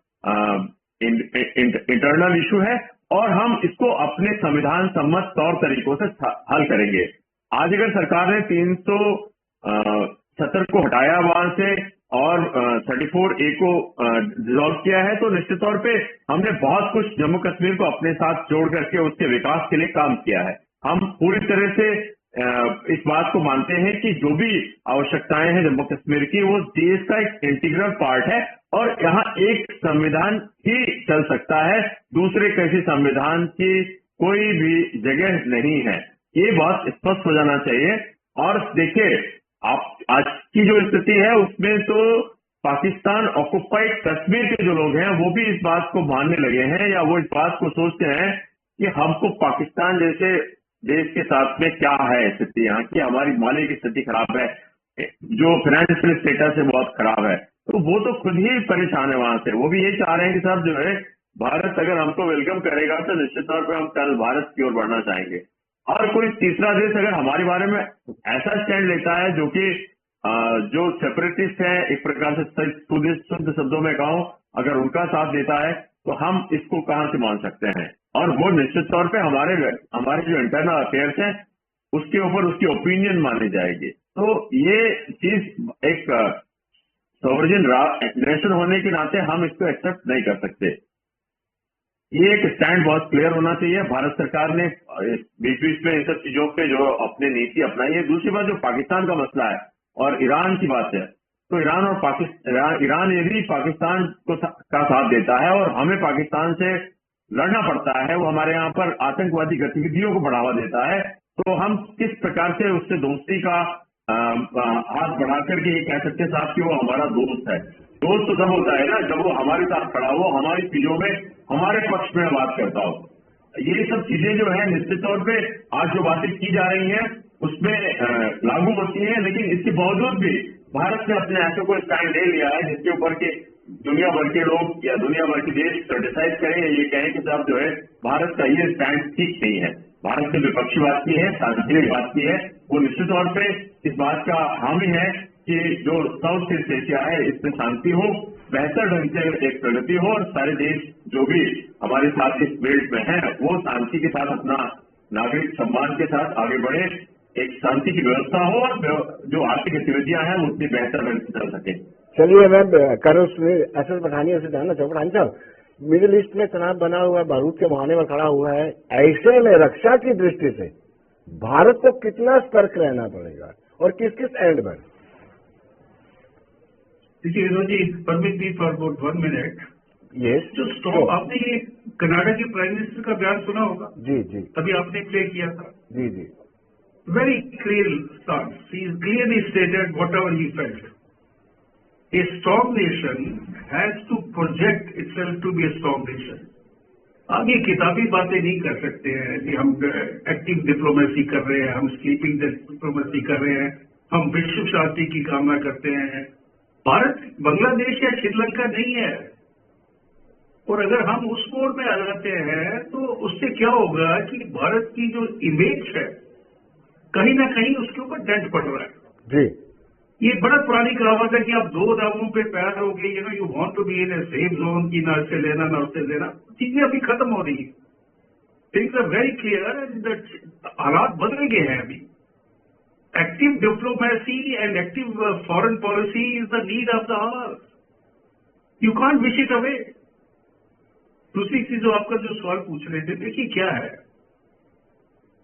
इंटरनल इशू है और हम इसको अपने संविधान सम्मत तौर तरीकों से हल करेंगे। आज अगर सरकार ने 370 को हटाया वहां से और 34A को डिसॉल्व किया है तो निश्चित तौर पे हमने बहुत कुछ जम्मू कश्मीर को अपने साथ जोड़ करके उसके विकास के लिए काम किया है। हम पूरी तरह से इस बात को मानते हैं कि जो भी आवश्यकताएं हैं जम्मू कश्मीर की वो देश का एक इंटीग्रल पार्ट है और यहाँ एक संविधान ही चल सकता है, दूसरे किसी संविधान की कोई भी जगह नहीं है। ये बहुत स्पष्ट हो जाना चाहिए। और देखिए आप आज की जो स्थिति है उसमें तो पाकिस्तान ऑक्युपाइड कश्मीर के जो लोग हैं वो भी इस बात को मानने लगे हैं या वो इस बात को सोचते हैं कि हमको पाकिस्तान जैसे देश के साथ में क्या है स्थिति यहाँ की, हमारी माली की स्थिति खराब है, जो फाइनेंशियल स्टेटस है बहुत खराब है, तो वो तो खुद ही परेशान है वहां से। वो भी ये चाह रहे हैं कि साहब जो है भारत अगर हमको वेलकम करेगा तो निश्चित तौर पर हम कल भारत की ओर बढ़ना चाहेंगे। और कोई तीसरा देश अगर हमारे बारे में ऐसा स्टैंड लेता है जो कि जो सेपरेटिस्ट है, एक प्रकार से शुद्ध शब्दों में कहूं, अगर उनका साथ देता है तो हम इसको कहां से मान सकते हैं। और वो निश्चित तौर पे हमारे जो इंटरनल अफेयर्स हैं उसके ऊपर उसकी ओपिनियन मानी जाएगी। तो ये चीज एक सॉवरेन नेशन होने के नाते हम इसको एक्सेप्ट नहीं कर सकते। ये एक स्टैंड बहुत क्लियर होना चाहिए। भारत सरकार ने बीच बीच में इन सब चीजों पे जो अपनी नीति अपनाई है। दूसरी बात जो पाकिस्तान का मसला है और ईरान की बात है, तो ईरान यदि पाकिस्तान को का साथ देता है और हमें पाकिस्तान से लड़ना पड़ता है, वो हमारे यहाँ पर आतंकवादी गतिविधियों को बढ़ावा देता है, तो हम किस प्रकार से उससे दोस्ती का हाथ बढ़ा करके ये कह सकते हैं साहब कि वो हमारा दोस्त है। दोस्त तो तब होता है ना जब वो हमारे साथ खड़ा हो, हमारी चीजों में हमारे पक्ष में बात करता हो। ये सब चीजें जो है निश्चित तौर पे आज जो बातें की जा रही हैं उसमें लागू होती है, लेकिन इसके बावजूद भी भारत ने अपने ऐसे कोई स्टैंड ले लिया है जिसके ऊपर के दुनिया भर के लोग या दुनिया भर के देश क्रिटिसाइज करें या ये कहें कि साहब जो है भारत का ये स्टैंड ठीक नहीं है। भारत ने विपक्षी बात की है, शांतिप्रिय बात की है, वो निश्चित तौर पे इस बात का हामी है कि जो साउथ ईस्ट एशिया है इसमें शांति हो, बेहतर ढंग से एक प्रगति हो और सारे देश जो भी हमारे साथ इस बेल्ट में है वो शांति के साथ अपना नागरिक सम्मान के साथ आगे बढ़े, एक शांति की व्यवस्था हो और जो आर्थिक गतिविधियां हैं वो उतनी बेहतर ढंग से चल सके। चलिए मैं कर्नल एसएस पठानिया से जानना चाहूँ। पठानी साहब, मिडिल ईस्ट में तनाव बना हुआ है, बारूद के मुहाने में खड़ा हुआ है, ऐसे में रक्षा की दृष्टि से भारत को कितना सतर्क रहना पड़ेगा और किस किस एंड पर? देखिए जी, permit me for about 1 minute. Yes, जो स्टॉप आपने ये कनाडा के प्राइम मिनिस्टर का बयान सुना होगा? जी जी, अभी आपने प्ले किया था। जी जी, very clear stance, he clearly stated whatever he felt. A strong nation has to project itself to be a strong nation. आप ये किताबी बातें नहीं कर सकते हैं कि हम एक्टिव डिप्लोमेसी कर रहे हैं, हम स्लीपिंग डिप्लोमेसी कर रहे हैं, हम विश्व शांति की कामना करते हैं। भारत बांग्लादेश या श्रीलंका नहीं है, और अगर हम उस मोड में आ जाते हैं तो उससे क्या होगा कि भारत की जो इमेज है कहीं ना कहीं उसके ऊपर डेंट पड़ रहा है। जी, ये बड़ा पुरानी कहावत है कि आप दो दावों पे पैर हो गए, you want to be in a safe zone की, ना इससे लेना ना उससे लेना। चीजें अभी खत्म हो रही है, थिंग्स आर वेरी क्लियर, हालात बदल गए हैं अभी। Active diplomacy and active foreign policy is the need of the hour, you can't wish it away. दूसरी चीज जो आपका जो सवाल पूछ रहे थे, देखिए क्या है,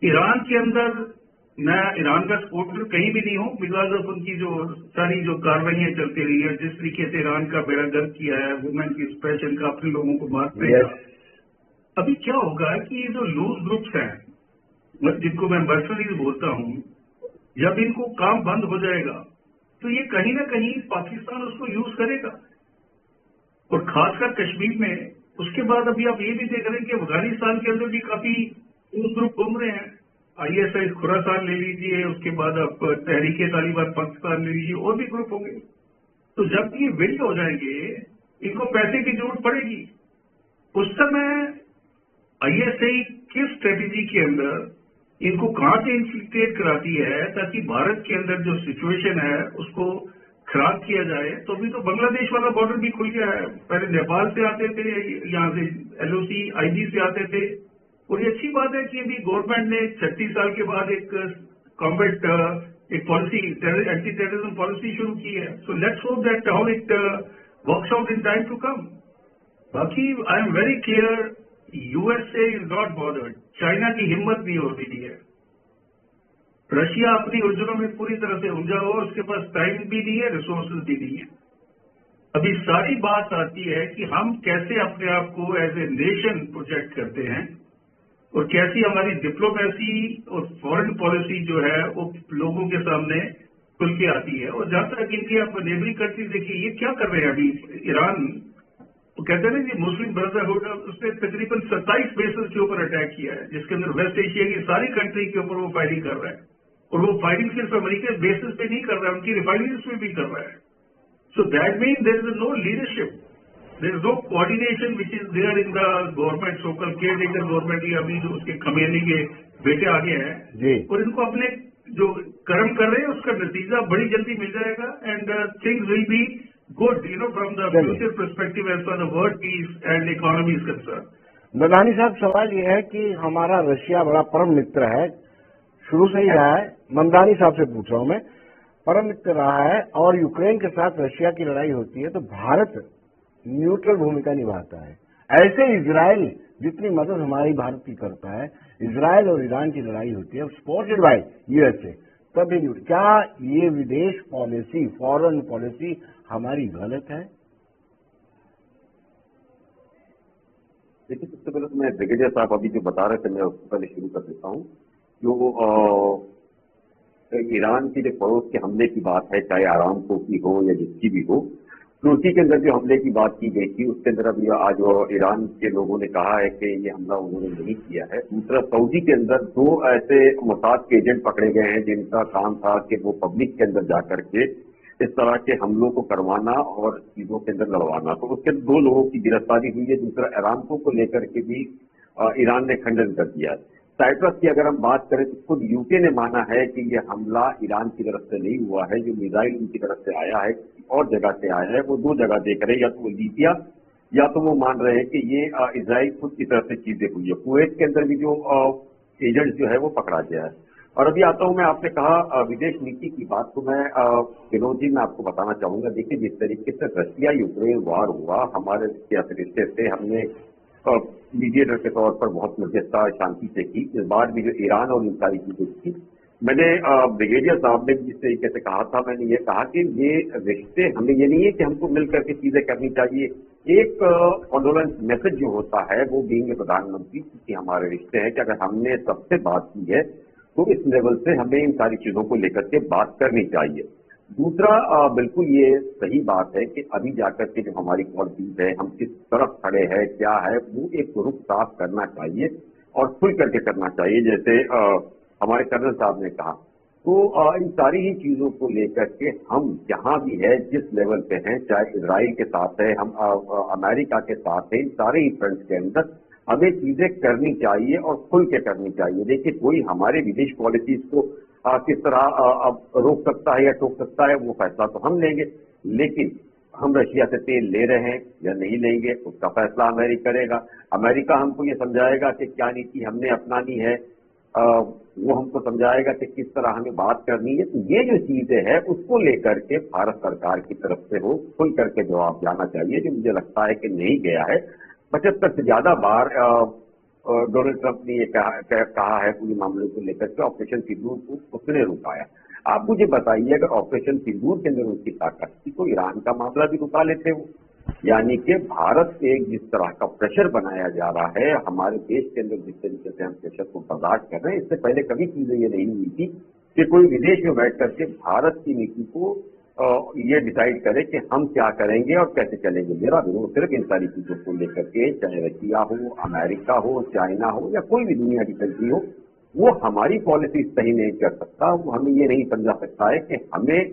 ईरान के अंदर मैं ईरान का सपोर्टर कहीं भी नहीं हूं, बिकॉज ऑफ उनकी जो सारी जो कार्रवाइयां चलती रही है, जिस तरीके से ईरान का बेड़ा गर्क किया है, वुमेन की एक्सप्रेशन का, अपने लोगों को मारते हैं। अभी क्या होगा कि ये जो लूज ग्रुप्स हैं जिनको मैं मर्सनरीज बोलता हूं, जब इनको काम बंद हो जाएगा तो ये कहीं ना कहीं पाकिस्तान उसको यूज करेगा, और खासकर कश्मीर में। उसके बाद अभी आप ये भी देख रहे हैं कि अफगानिस्तान के अंदर भी काफी लूज ग्रुप घूम रहे हैं। ISI खुरासान ले लीजिए, उसके बाद आप तहरीके तालिबान पाकिस्तान ले लीजिए, और भी ग्रुप होंगे। तो जब ये विल्ड हो जाएंगे, इनको पैसे की जरूरत पड़ेगी। उस समय ISI किस स्ट्रेटेजी के अंदर इनको कहां से इन्फिल्ट्रेट कराती है ताकि भारत के अंदर जो सिचुएशन है उसको खराब किया जाए। तो अभी तो बांग्लादेश वाला बॉर्डर भी खुल गया है, पहले नेपाल से आते थे, यहाँ से LOC IG से आते थे। और ये अच्छी बात है कि अभी गवर्नमेंट ने 36 साल के बाद एक कॉम्बैट एक पॉलिसी, एंटी टेररिज्म पॉलिसी शुरू की है। So let's hope that how it works out in time to come. बाकी I am very clear, USA is not bordered, China की हिम्मत नहीं हो रही है, रशिया अपनी उलझनों में पूरी तरह से उलझा हुआ, उसके पास टाइम भी नहीं है, रिसोर्सेज भी नहीं है। अभी सारी बात आती है कि हम कैसे अपने आप को एज ए नेशन प्रोजेक्ट करते हैं, और कैसी हमारी डिप्लोमेसी और फॉरेन पॉलिसी जो है वो लोगों के सामने खुल के आती है। और जहां तक इनकी आप नेबरिंग कंट्रीज देखिए, ये क्या कर रहे हैं अभी ईरान, वो कहते हैं ना कि मुस्लिम ब्रदरहुड, उसने तकरीबन 27 बेसेस के ऊपर अटैक किया है, जिसके अंदर वेस्ट एशिया की सारी कंट्री के ऊपर वो फायरिंग कर रहा है। और वो फायरिंग सिर्फ अमेरिकन बेसिस पे नहीं कर रहा है, उनकी रिफाइनरीज में भी कर रहा है। So that mean there is no leadership, there is no coordination which is there in the government, so called caretaker government, या अभी जो उसके खमेनी के बेटे आगे हैं, और इनको अपने जो कर्म कर रहे हैं उसका नतीजा बड़ी जल्दी मिल जाएगा। And things will be good, from the future perspective as far the world peace and economy is concern. Madani sahab, सवाल ये है कि हमारा रशिया बड़ा परम मित्र है, शुरू से ही रहा है। ममदानी साहब से पूछ रहा हूं मैं, परम मित्र रहा है, और यूक्रेन के साथ रशिया की लड़ाई होती है तो भारत न्यूट्रल भूमिका निभाता है। ऐसे इजराइल जितनी मदद हमारी भारत की करता है, इजराइल और ईरान की लड़ाई होती है सपोर्टेड बाय यूएसए, तभी क्या ये विदेश पॉलिसी, फॉरेन पॉलिसी हमारी गलत है? देखिए, सबसे पहले तो मैं ब्रिगेडियर साहब अभी जो बता रहे थे, मैं उसको पहले शुरू कर देता हूँ। जो ईरान की जो पड़ोस के हमले की बात है, चाहे आरामको की हो या जिसकी भी हो, तुर्की के अंदर जो हमले की बात की गई थी, उसके अंदर अभी आज ईरान के लोगों ने कहा है कि ये हमला उन्होंने नहीं किया है। दूसरा, सऊदी के अंदर 2 ऐसे मोसाद के एजेंट पकड़े गए हैं जिनका काम था कि वो पब्लिक के अंदर जाकर के इस तरह के हमलों को करवाना और चीजों के अंदर लड़वाना। तो उसके 2 लोगों की गिरफ्तारी हुई है। दूसरा, आरामको को लेकर के भी ईरान ने खंडन कर दिया है। साइप्रस की अगर हम बात करें तो खुद यूके ने माना है कि ये हमला ईरान की तरफ से नहीं हुआ है, जो मिसाइल उनकी तरफ से आया है और जगह से आया है। वो 2 जगह देख रहे हैं, या तो वो लीबिया या तो वो मान रहे हैं कि ये इजराइल खुद की तरफ से चीजें हुई है। कुवैत के अंदर भी जो एजेंट जो है वो पकड़ा गया है। और अभी आता हूं मैं, आपने कहा विदेश नीति की बात, तो मैं विनोद जी मैं आपको बताना चाहूंगा। देखिए, जिस तरीके से रशिया यूक्रेन वार हुआ, हमारे रिश्ते से हमने मीडिएटर के तौर पर बहुत मध्यस्थता शांति से की। इस बार भी जो ईरान और इन सारी चीजें थी, मैंने ब्रिगेडियर साहब ने जिस तरीके से कहा था, मैंने ये कहा कि ये रिश्ते, हमें ये नहीं है कि हमको मिल करके चीजें करनी चाहिए। एक कॉन्डोलेंस मैसेज जो होता है वो बीइंग प्रधानमंत्री की हमारे रिश्ते हैं कि अगर हमने सबसे बात की है तो इस लेवल से हमें इन सारी चीजों को लेकर के बात करनी चाहिए। दूसरा, बिल्कुल ये सही बात है कि अभी जाकर के जो हमारी पॉलिसीज है, हम किस तरफ खड़े हैं, क्या है, वो एक रुख साफ करना चाहिए और खुल करके करना चाहिए, जैसे हमारे कर्नल साहब ने कहा। तो इन सारी ही चीजों को लेकर के हम जहां भी है, जिस लेवल पे हैं, चाहे इजराइल के साथ है, हम अमेरिका के साथ है, इन सारे ही फ्रंट्स के अंदर हमें चीजें करनी चाहिए और खुल के करनी चाहिए। देखिए, कोई हमारे विदेश पॉलिसीज को किस तरह अब रोक सकता है या टोक सकता है, वो फैसला तो हम लेंगे, लेकिन हम रशिया से तेल ले रहे हैं या नहीं लेंगे उसका फैसला अमेरिका करेगा। अमेरिका हमको ये समझाएगा कि क्या नीति हमने अपनानी है, वो हमको समझाएगा कि किस तरह हमें बात करनी है। तो ये जो चीजें हैं उसको लेकर के भारत सरकार की तरफ से हो खुल करके जवाब जाना चाहिए, जो मुझे लगता है कि नहीं गया है। 75 से ज्यादा बार डोनाल्ड ट्रंप ने ये कहा है पूरे मामले को लेकर के ऑपरेशन सिंदूर को उसने रुकाया। आप मुझे बताइए, अगर ऑपरेशन सिंदूर के अंदर उनकी ताकत थी तो ईरान का मामला भी रुका लेते वो। यानी कि भारत से जिस तरह का प्रेशर बनाया जा रहा है हमारे देश के अंदर, जिस तरीके से हम प्रेशर को बर्दाश्त कर रहे हैं, इससे पहले कभी चीजें ये नहीं हुई थी कि कोई विदेश में बैठ करके भारत की नीति को ये डिसाइड करे कि हम क्या करेंगे और कैसे चलेंगे। मेरा विरोध सिर्फ इन सारी चीजों को लेकर के, चाहे रशिया हो, अमेरिका हो, चाइना हो या कोई भी दुनिया की कंट्री हो, वो हमारी पॉलिसी सही नहीं कर सकता। वो हमें ये नहीं समझा सकता है कि हमें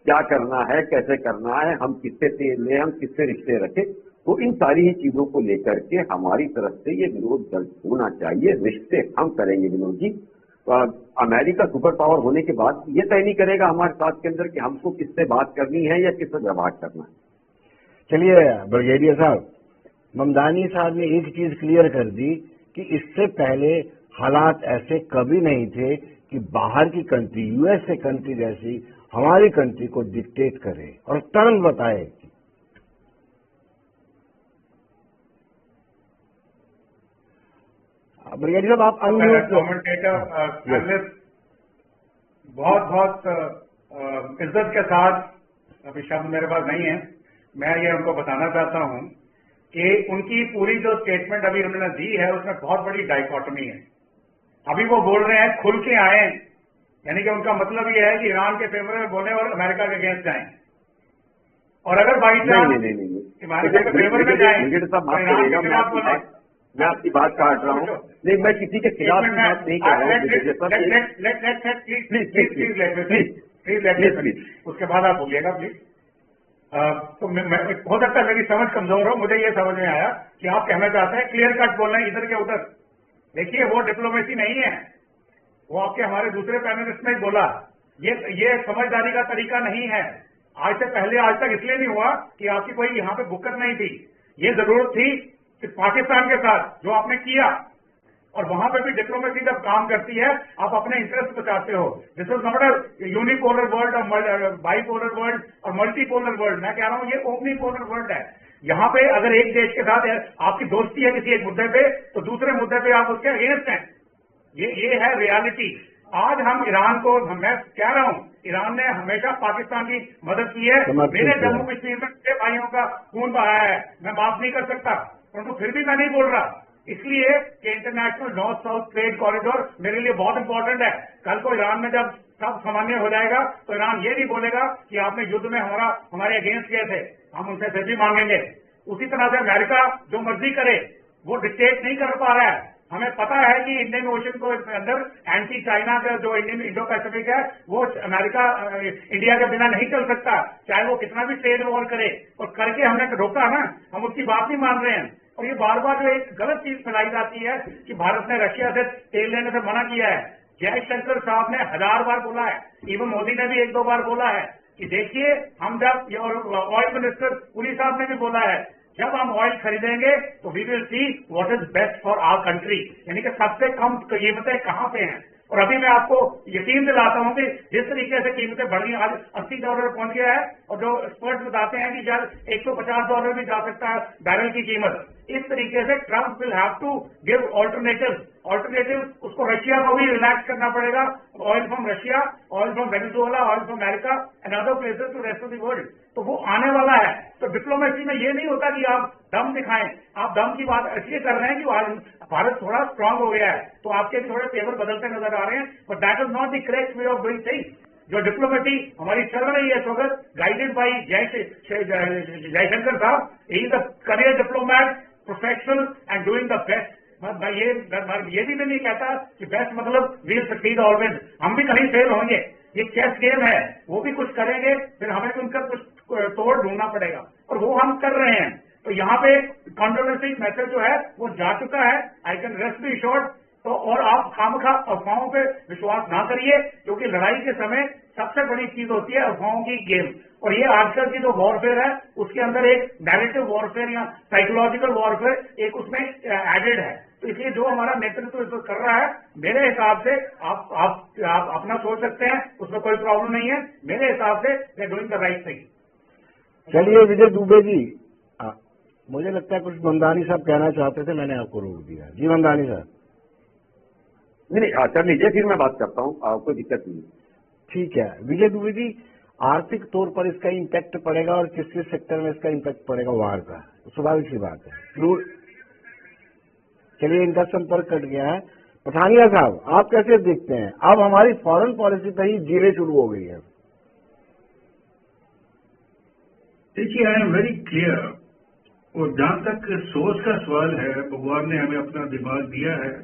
क्या करना है, कैसे करना है, हम किससे तेल लें, हम किससे रिश्ते रखें। तो इन सारी ही चीजों को लेकर के हमारी तरफ से ये विरोध दर्ज होना चाहिए। रिश्ते हम करेंगे Vinod ji. America super power होने के बाद ये तय नहीं करेगा हमारे साथ के अंदर कि हमको किससे बात करनी है या किससे व्यवहार करना है। चलिए ब्रिगेडियर साहब, ममदानी साहब ने एक चीज क्लियर कर दी कि इससे पहले हालात ऐसे कभी नहीं थे कि बाहर की कंट्री, यूएसए कंट्री जैसी हमारी कंट्री को डिक्टेट करे और तुरंत बताए। ब्रिगेडियर साहब, आप कमेंटेटर बहुत बहुत इज्जत के साथ, अभी शब्द मेरे पास नहीं है, मैं ये उनको बताना चाहता हूं कि उनकी पूरी जो स्टेटमेंट अभी उन्होंने दी है उसमें बहुत बड़ी डाइकोटमी है। अभी वो बोल रहे हैं खुल के आए यानी कि उनका मतलब ये है कि ईरान के फेवर में बोले और अमेरिका के अगेंस्ट जाएं। और अगर बाई चांस अमेरिका के फेवर में जाएं तो ईरान के खिलाफ बोले। मैं आपकी बात काट रहा हूँ, नहीं मैं किसी के खिलाफ बात नहीं कर रहा हूँ। प्लीज उसके बाद आप बोलिएगा प्लीज। तो हो सकता है मेरी समझ कमजोर हो, मुझे ये समझ में आया कि आप कहना चाहते हैं क्लियर कट बोल रहे हैं इधर के उधर। देखिए वो डिप्लोमेसी नहीं है, वो आपके हमारे दूसरे पैनलिस्ट ने बोला, ये समझदारी का तरीका नहीं है। आज से पहले आज तक इसलिए नहीं हुआ कि आपकी कोई यहाँ पे बुक्कत नहीं थी, ये जरूरत थी कि पाकिस्तान के साथ जो आपने किया, और वहां पे भी डिप्लोमेसी जब काम करती है आप अपने इंटरेस्ट बचाते हो। This is not a unipolar world और बाईपोलर वर्ल्ड और मल्टीपोलर वर्ल्ड। मैं कह रहा हूँ ये ओमनीपोलर वर्ल्ड है। यहाँ पे अगर एक देश के साथ आपकी दोस्ती है किसी एक मुद्दे पे, तो दूसरे मुद्दे पे आप उसके अगेंस्ट हैं। ये है रियलिटी। आज हम ईरान को, मैं कह रहा हूँ, ईरान ने हमेशा पाकिस्तान की मदद की है। मेरे जम्मू कश्मीर में 6 भाइयों का खून बहाया है, मैं माफ नहीं कर सकता, परंतु फिर भी मैं नहीं बोल रहा, इसलिए कि international north south trade corridor मेरे लिए बहुत इंपॉर्टेंट है। कल को ईरान में जब सब सामान्य हो जाएगा तो ईरान ये नहीं बोलेगा कि आपने युद्ध में हमारे अगेंस्ट किए थे, हम उनसे फिर भी मांगेंगे। उसी तरह से अमेरिका जो मर्जी करे, वो डिक्टेट नहीं कर पा रहा है। हमें पता है कि इंडियन ओशन को अंदर एंटी चाइना का जो इंडो पैसिफिक है, वो अमेरिका इंडिया के बिना नहीं चल सकता, चाहे वो कितना भी ट्रेड वॉर करे। और करके हमने रोका ना, हम उसकी बात नहीं मान रहे हैं। और ये बार बार जो एक गलत चीज फैलाई जाती है कि भारत ने रशिया से तेल लेने से मना किया है। जयशंकर साहब ने 1000 बार बोला है, इवन मोदी ने भी 1-2 बार बोला है कि देखिए हम जब, ऑयल मिनिस्टर पुरी साहब ने भी बोला है, जब हम ऑयल खरीदेंगे तो we will see what is best for our country, यानी कि सबसे कम कीमतें कहां पे हैं। और अभी मैं आपको यकीन दिलाता हूं कि जिस तरीके से कीमतें बढ़ रही हैं, आज $80 पहुंच गया है, और जो एक्सपर्ट बताते हैं कि शायद $150 भी जा सकता है बैरल की कीमत। इस तरीके से Trump will have to give alternative उसको रशिया को भी रिलैक्स करना पड़ेगा। Oil from Russia, oil from Venezuela, oil from America and other places to rest of the world. तो वो आने वाला है। तो डिप्लोमेसी में ये नहीं होता कि आप दम दिखाएं। आप दम की बात इसलिए कर रहे हैं कि आज भारत थोड़ा स्ट्रांग हो गया है, तो आपके भी थोड़े तेवर बदलते नजर आ रहे हैं, but that is not the correct way of doing things. जो डिप्लोमेसी हमारी चल रही है इस वक्त, गाइडेड बाई जयशंकर साहब, he is a career diplomat, professional and doing the best. मैं ये भी नहीं कहता कि बेस्ट मतलब वील सक्सीड ऑलवेज, हम भी कहीं फेल होंगे। ये चेस गेम है, वो भी कुछ करेंगे, फिर हमें भी उनका कुछ तोड़ ढूंढना पड़ेगा, और वो हम कर रहे हैं। तो यहाँ पे कंट्रोवर्सी मैसेज जो है वो जा चुका है, I can rest be sured. तो और आप खामखा अफवाहों पे विश्वास ना करिए, क्योंकि लड़ाई के समय सबसे बड़ी चीज होती है अफवाहों की गेम। और ये आजकल की जो वॉरफेयर है, उसके अंदर एक नैरेटिव वॉरफेयर या साइकोलॉजिकल वॉरफेयर एक उसमें एडेड है। तो इसलिए जो हमारा नेतृत्व इस वक्त कर रहा है, मेरे हिसाब से आप अपना सोच सकते हैं, उसमें कोई प्रॉब्लम नहीं है। मेरे हिसाब से they are doing the right thing. चलिए विजय दुबे जी, मुझे लगता है कुछ मंदानी साहब कहना चाहते थे, मैंने आपको रोक दिया। जी मंदानी साहब। नहीं, कर लीजिए, फिर मैं बात करता हूँ, कोई दिक्कत नहीं। ठीक है विजय दुबे जी, आर्थिक तौर पर इसका इम्पैक्ट पड़ेगा और किस किस सेक्टर में इसका इम्पैक्ट पड़ेगा वार का, स्वाभाविक सी बात है। चलिए इनका संपर्क कट गया है। पठानिया साहब, आप कैसे देखते हैं? अब हमारी फॉरेन पॉलिसी पे ही जीरे शुरू हो गई है। देखिए, आई एम वेरी क्लियर, और जहां तक सोच का सवाल है, भगवान ने हमें अपना दिमाग दिया है।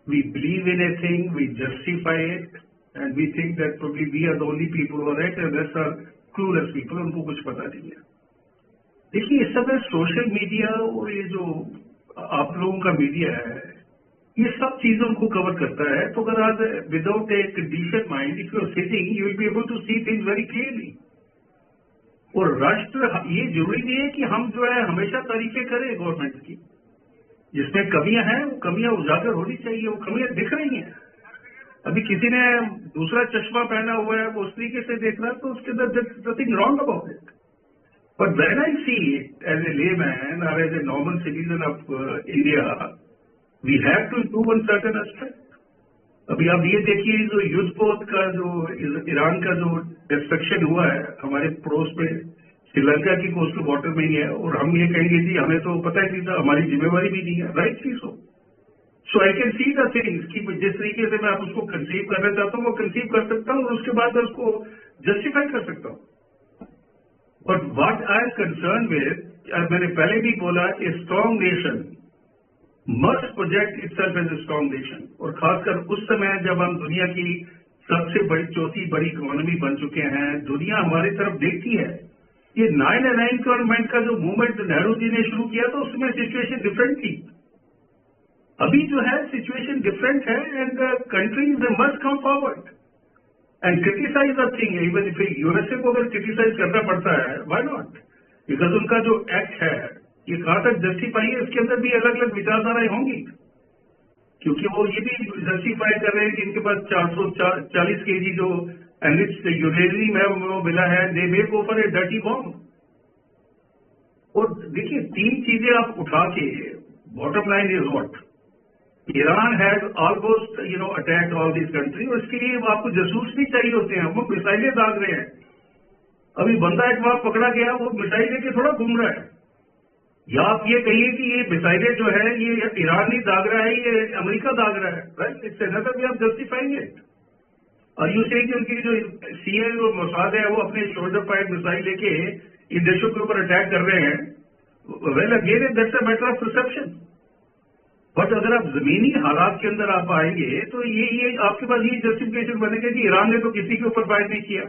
We believe in a thing, we justify it, and we think that probably we are the only people who are right and rest are clueless people, उनको कुछ पता नहीं है। देखिए, इस समय सोशल मीडिया और ये जो आप लोगों का मीडिया है, ये सब चीजों को कवर करता है। तो अगर आज विदाउट एक decent mind if you are sitting, you will be able to see things very clearly. और राष्ट्र, ये जरूरी नहीं है कि हम जो है हमेशा तारीफें करें गवर्नमेंट की। जिसमें कमियां हैं वो कमियां उजागर होनी चाहिए, वो कमियां दिख रही हैं। अभी किसी ने दूसरा चश्मा पहना हुआ है, वो उस तरीके से देख रहा है, तो उसके अंदर nothing wrong about it. But when I see it as a layman or as a normal citizen of India, we have to improve on certain aspects. अभी आप ये देखिए, जो युद्धपोत का जो ईरान का जो डिस्ट्रक्शन हुआ है हमारे पड़ोस में, श्रीलंका की कोस्टल वाटर में ही है, और हम ये कहेंगे जी हमें तो पता ही नहीं था, हमारी जिम्मेवारी भी नहीं है, rightly so. So I can see the things कि जिस तरीके से मैं आप उसको कंसीव करना चाहता हूँ वो कंसीव कर सकता हूँ और उसके बाद मैं उसको जस्टिफाई कर सकता हूँ। But what I am concern with, मैंने पहले भी बोला, a strong nation must project itself as a strong nation, और खासकर उस समय जब हम दुनिया की सबसे बड़ी चौथी बड़ी इकोनॉमी बन चुके हैं, दुनिया हमारी तरफ देखती है। ये 9/9 गवर्नमेंट का जो मूवमेंट नेहरू जी ने शुरू किया था उसमें सिचुएशन डिफरेंट थी। अभी जो है सिचुएशन डिफरेंट है and countries must come forward and criticise the thing. Even if USA को अगर क्रिटिसाइज करना पड़ता है, व्हाई नॉट, बिकॉज उनका जो एक्ट है ये कहां तक जस्टिफाई है, इसके अंदर भी अलग अलग विचारधाराएं होंगी, क्योंकि वो ये भी जस्टिफाई कर रहे हैं कि इनके पास 440 kg जो एनरिच्ड यूरेनियम है वो मिला है, they may go for a dirty bomb. और देखिए 3 चीजें आप उठा के, bottom line is what, Iran has almost attack all this country, और इसके लिए आपको जासूस भी चाहिए होते हैं, वो मिसाइलें दाग रहे हैं। अभी बंदा एक बार पकड़ा गया, वो मिसाइल लेके थोड़ा घूम रहा है। या आप ये कहिए कि ये मिसाइलें जो है ये ईरान नहीं दाग रहा है, ये अमेरिका दाग रहा है, right? It's another way of justifying it. और यू से कि उनकी जो सीएन और मोसाद है वो अपने शोल्डर फायर मिसाइल लेके इन देशों के ऊपर अटैक कर रहे हैं, well again that's a matter of perception. But अगर आप जमीनी हालात के अंदर आप आएंगे तो ये आपके पास ये जस्टिफिकेशन बनेगा कि ईरान ने तो किसी के ऊपर फायर नहीं किया।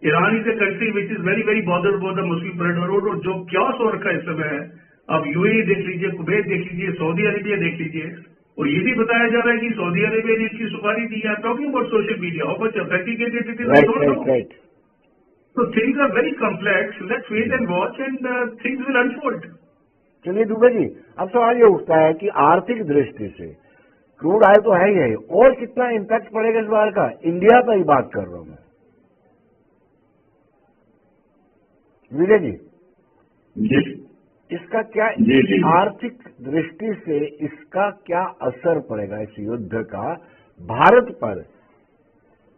Iran is a country which is very very bothered about the Muslim brotherhood, और जो क्यास हो रखा है इस समय है, आप यूएई देख लीजिए, कुवैत देख लीजिए, सऊदी अरेबिया देख लीजिए, और ये भी बताया जा रहा है कि सऊदी अरेबिया ने इसकी सुपारी दी है। Talking about social media, how much authenticated it is, I don't know. So things are very complex. Let's wait and watch and things will unfold. चलिए दुबे जी, अब सवाल ये उठता है कि आर्थिक दृष्टि से क्रूड ऑयल तो है ही है, और कितना इम्पैक्ट पड़ेगा इस बार का, इंडिया का ही बात कर रहा हूं मैं। विजय जी, जी इसका क्या जी। आर्थिक दृष्टि से इसका क्या असर पड़ेगा इस युद्ध का भारत पर?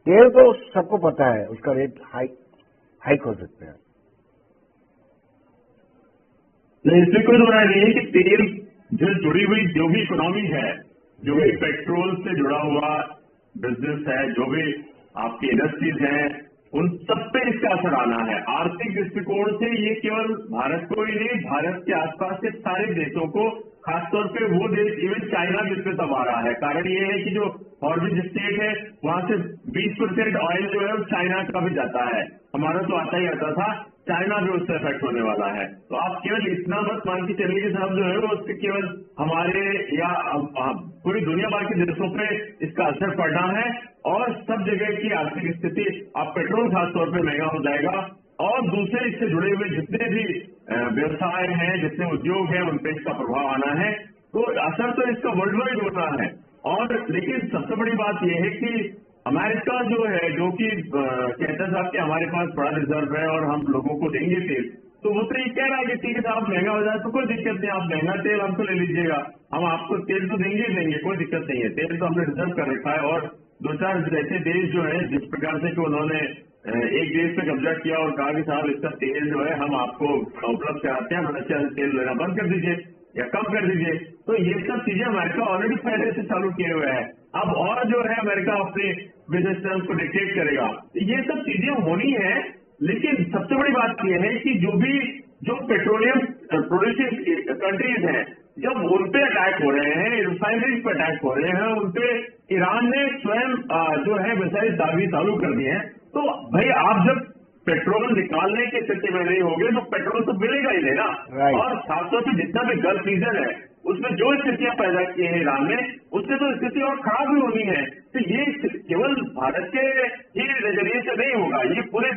तेल तो सबको पता है उसका रेट हाइक हो सकते हैं। नहीं, इसमें कोई दो राय नहीं है कि तेल जो जुड़ी हुई जो भी इकोनॉमी है, जो भी पेट्रोल से जुड़ा हुआ बिजनेस है, जो भी आपकी इंडस्ट्रीज हैं, उन सब पे इसका असर आना है। आर्थिक दृष्टिकोण से ये केवल भारत को ही नहीं, भारत के आसपास के सारे देशों को, खासतौर पे वो देश, इवन चाइना भी इसमें तब आ रहा है। कारण ये है कि जो हॉर्मुज स्टेट है वहां से 20% ऑयल जो है वो चाइना का भी जाता है, हमारा तो आता ही आता था, चाइना भी उससे इफेक्ट होने वाला है। तो आप केवल इतना मत मान के चलिए कि साहब जो है वो उससे केवल हमारे या पूरी दुनिया भर के देशों पे इसका असर पड़ना है, और सब जगह की आर्थिक स्थिति, आप पेट्रोल खासतौर पे महंगा हो जाएगा, और दूसरे इससे जुड़े हुए जितने भी व्यवसाय हैं, जितने उद्योग हैं, उन पर इसका प्रभाव आना है। तो असर तो इसका वर्ल्ड वाइड होना है। और लेकिन सबसे बड़ी बात यह है कि अमेरिका जो है, जो कि कहता साहब कि हमारे पास बड़ा रिजर्व है और हम लोगों को देंगे तेल, तो वो तो ये कह रहा है कि ठीक है साहब महंगा हो जाए तो कोई दिक्कत नहीं, आप महंगा तेल हमको ले लीजिएगा, हम आपको तेल तो देंगे ही देंगे, कोई दिक्कत नहीं है, तेल तो हमने रिजर्व कर रखा है। और 2-4 ऐसे देश जो है जिस प्रकार से कि उन्होंने एक देश पे कब्जा किया और कहा कि साहब इसका तेल जो है हम आपको उपलब्ध कराते हैं, रशिया से तेल लेना बंद कर दीजिए या कम कर दीजिए। तो ये सब चीजें अमेरिका ऑलरेडी पहले से चालू किए हुए है। अब और जो है अमेरिका अपने बिजनेस टर्म्स को डिक्टेट करेगा, ये सब चीजें होनी है। लेकिन सबसे बड़ी बात यह है कि जो पेट्रोलियम प्रोड्यूसिंग कंट्रीज हैं, जब उन पे अटैक हो रहे हैं, रिफाइनरीज पे अटैक हो रहे हैं, उन पे ईरान ने स्वयं जो है मिसाइल दागी चालू कर दिए हैं, तो भाई आप जब पेट्रोल निकालने की स्थिति में नहीं होगे तो पेट्रोल तो मिलेगा ही नहीं ना। और खासतौर से जितना भी गल्फ रीजन है उसमें जो स्थितियां पैदा की है ईरान ने, उससे तो स्थिति और खराब भी होनी है। तो ये केवल भारत के ही नजरिए से नहीं होगा, ये पूरे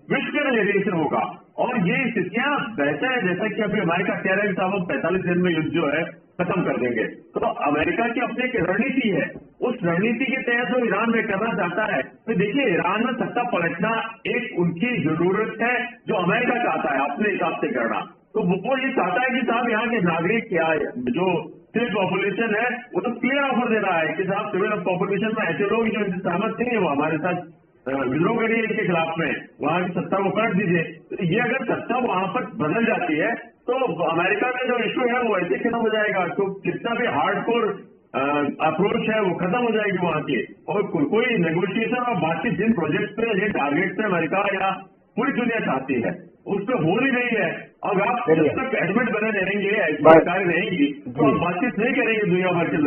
विश्व के नजरिए से होगा। और ये स्थितियां वैसा है जैसा कि अभी अमेरिका कह रहे हैं कि साहब हम 45 दिन में युद्ध जो है खत्म कर देंगे। तो अमेरिका की अपनी एक रणनीति है, उस रणनीति के तहत जो ईरान में करना चाहता है, तो देखिए ईरान में सत्ता पलटना एक उनकी जरूरत है, जो अमेरिका चाहता है अपने हिसाब से करना। तो वो ये चाहता है कि साहब यहाँ के नागरिक क्या जो सिविल पॉपुलेशन है वो तो क्लियर ऑफर दे रहा है कि साहब सिविल पॉपुलेशन में ऐसे लोग जो इनसे सहमत नहीं है वो हमारे साथ विद्रोह करिए, इनके खिलाफ में वहां की सत्ता को काट दीजिए। तो ये अगर सत्ता वहां पर बदल जाती है तो अमेरिका का जो इश्यू है वो ऐसे खत्म हो जाएगा। तो कितना भी हार्डकोर अप्रोच है वो खत्म हो जाएगी वहां की, और कोई नेगोशिएशन और बातचीत जिन प्रोजेक्ट पे, जिन टारगेट पे अमेरिका या पूरी दुनिया चाहती है उस पर हो नहीं रही है। और आप जब तक एडमिट बने रहेंगे, ऐसी सरकारें रहेंगी तो आप बातचीत नहीं करेंगे दुनिया भर के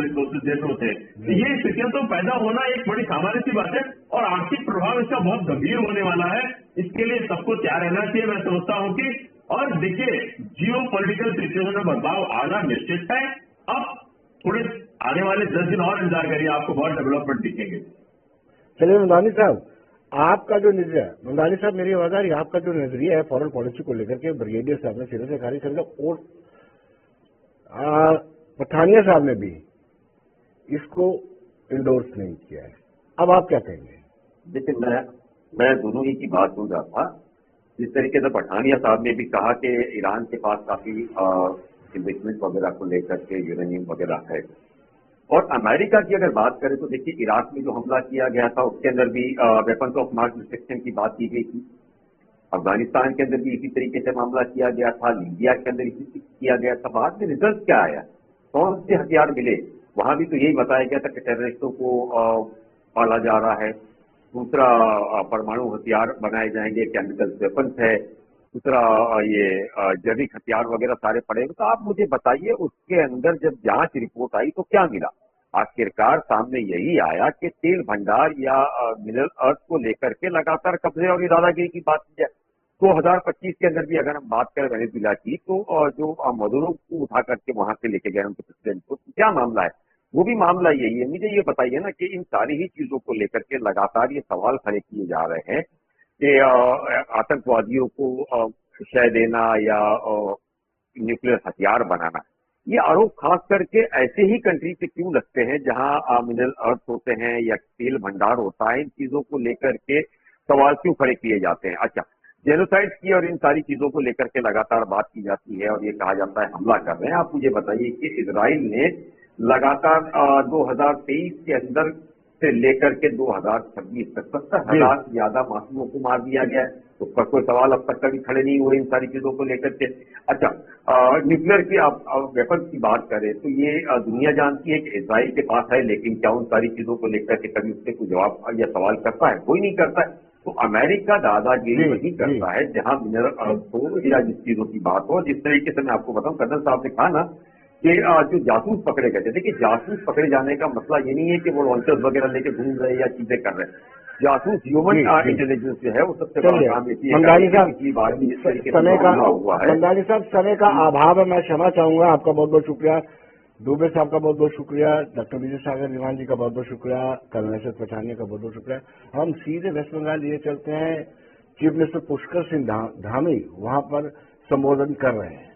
देशों से। ये स्थितियां तो पैदा होना एक बड़ी सामान्य सी बात है, और आर्थिक प्रभाव इसका बहुत गंभीर होने वाला है। इसके लिए सबको तैयार रहना चाहिए। मैं समझता हूँ कि, और देखिए, जियो पॉलिटिकल सिचुएशन में बदलाव आना निश्चित है। अब थोड़े आने वाले 10 दिन और इंतजार करिए, आपको बहुत डेवलपमेंट दिखेंगे। चलिए ममदानी साहब, आपका जो नजरिया, ममदानी साहब मेरी आवाज आ रही है, आपका जो नजरिया है फॉरेन पॉलिसी को लेकर के, ब्रिगेडियर साहब ने सिरे से खारिज कर दिया और पठानिया साहब ने भी इसको इंडोर्स नहीं किया है, अब आप क्या कहेंगे? देखिए, मैं दोनों ही की बात सुन रहा था। जिस तरीके से पठानिया साहब ने भी कहा कि ईरान के पास काफी इन्वेस्टमेंट वगैरह को लेकर के यूरेनियम वगैरह है, और अमेरिका की अगर बात करें तो देखिए, इराक में जो हमला किया गया था उसके अंदर भी वेपन्स ऑफ मास डिस्ट्रक्शन की बात की गई थी। अफगानिस्तान के अंदर भी इसी तरीके से मामला किया गया था, लीबिया के अंदर इसी किया गया था। बाद में रिजल्ट क्या आया, कौन से हथियार मिले, वहां भी तो यही बताया गया था कि टेररिस्टों को पाला जा रहा है। दूसरा, परमाणु हथियार बनाए जाएंगे, केमिकल वेपन्स है। दूसरा, ये जैविक हथियार वगैरह सारे पड़े। तो आप मुझे बताइए, उसके अंदर जब जांच रिपोर्ट आई तो क्या मिला? आखिरकार सामने यही आया कि तेल भंडार या मिनरल अर्थ को लेकर के लगातार कब्जे और दादागिरी की बात की जाए। 2025 के अंदर भी अगर हम बात करें वेनेजुएला की, तो जो मदुरो को उठा करके वहां से लेके गए उनके प्रेसिडेंट को, क्या मामला है? वो भी मामला यही है। मुझे ये बताइए ना कि इन सारी ही चीजों को लेकर के लगातार ये सवाल खड़े किए जा रहे हैं कि आतंकवादियों को शय देना या न्यूक्लियर हथियार बनाना, ये आरोप खास करके ऐसे ही कंट्री पे क्यों लगते हैं जहां मिनरल अर्थ होते हैं या तेल भंडार होता है? इन चीजों को लेकर के सवाल क्यों खड़े किए जाते हैं? अच्छा, जेनोसाइड की और इन सारी चीजों को लेकर के लगातार बात की जाती है और ये कहा जाता है हमला कर रहे हैं। आप मुझे बताइए कि इजराइल ने लगातार 2023 के अंदर से लेकर के 2026 तक 70,000 से ज्यादा मासूमों को मार दिया गया है। तो उसका कोई सवाल अब तक कभी खड़े नहीं हुए इन सारी चीजों को लेकर के। अच्छा, न्यूक्लियर की आप वेपन की बात करें तो ये दुनिया जानती है कि इजराइल के पास है, लेकिन क्या उन सारी चीजों को लेकर के कभी उससे कोई जवाब या सवाल करता है? कोई नहीं करता है। तो अमेरिका दादागिरी वही करता है जहां मिनरल अर्थ हो या जिस चीजों की बात हो। जिस तरीके से मैं आपको बताऊं, कर्नल साहब ने कहा ना कि जो जासूस पकड़े गए थे, देखिए जासूस पकड़े जाने का मसला ये नहीं है कि वो लॉन्चर्स वगैरह लेके घूम रहे या चीजें कर रहे हैं। जासूस ह्यूमन इंटेलिजेंस जो है वो सबसे बड़ा काम है। मंदानी साहब, समय का अभाव है, मैं क्षमा चाहूंगा। आपका बहुत बहुत शुक्रिया, दुबे साहब का बहुत बहुत शुक्रिया, डॉक्टर विजय सागर रिवान जी का बहुत बहुत शुक्रिया, कर्नल अशरफ पठानिया का बहुत बहुत शुक्रिया। हम सीधे वेस्ट बंगाल ये चलते हैं, चीफ मिनिस्टर पुष्कर सिंह धामी वहां पर संबोधन कर रहे हैं।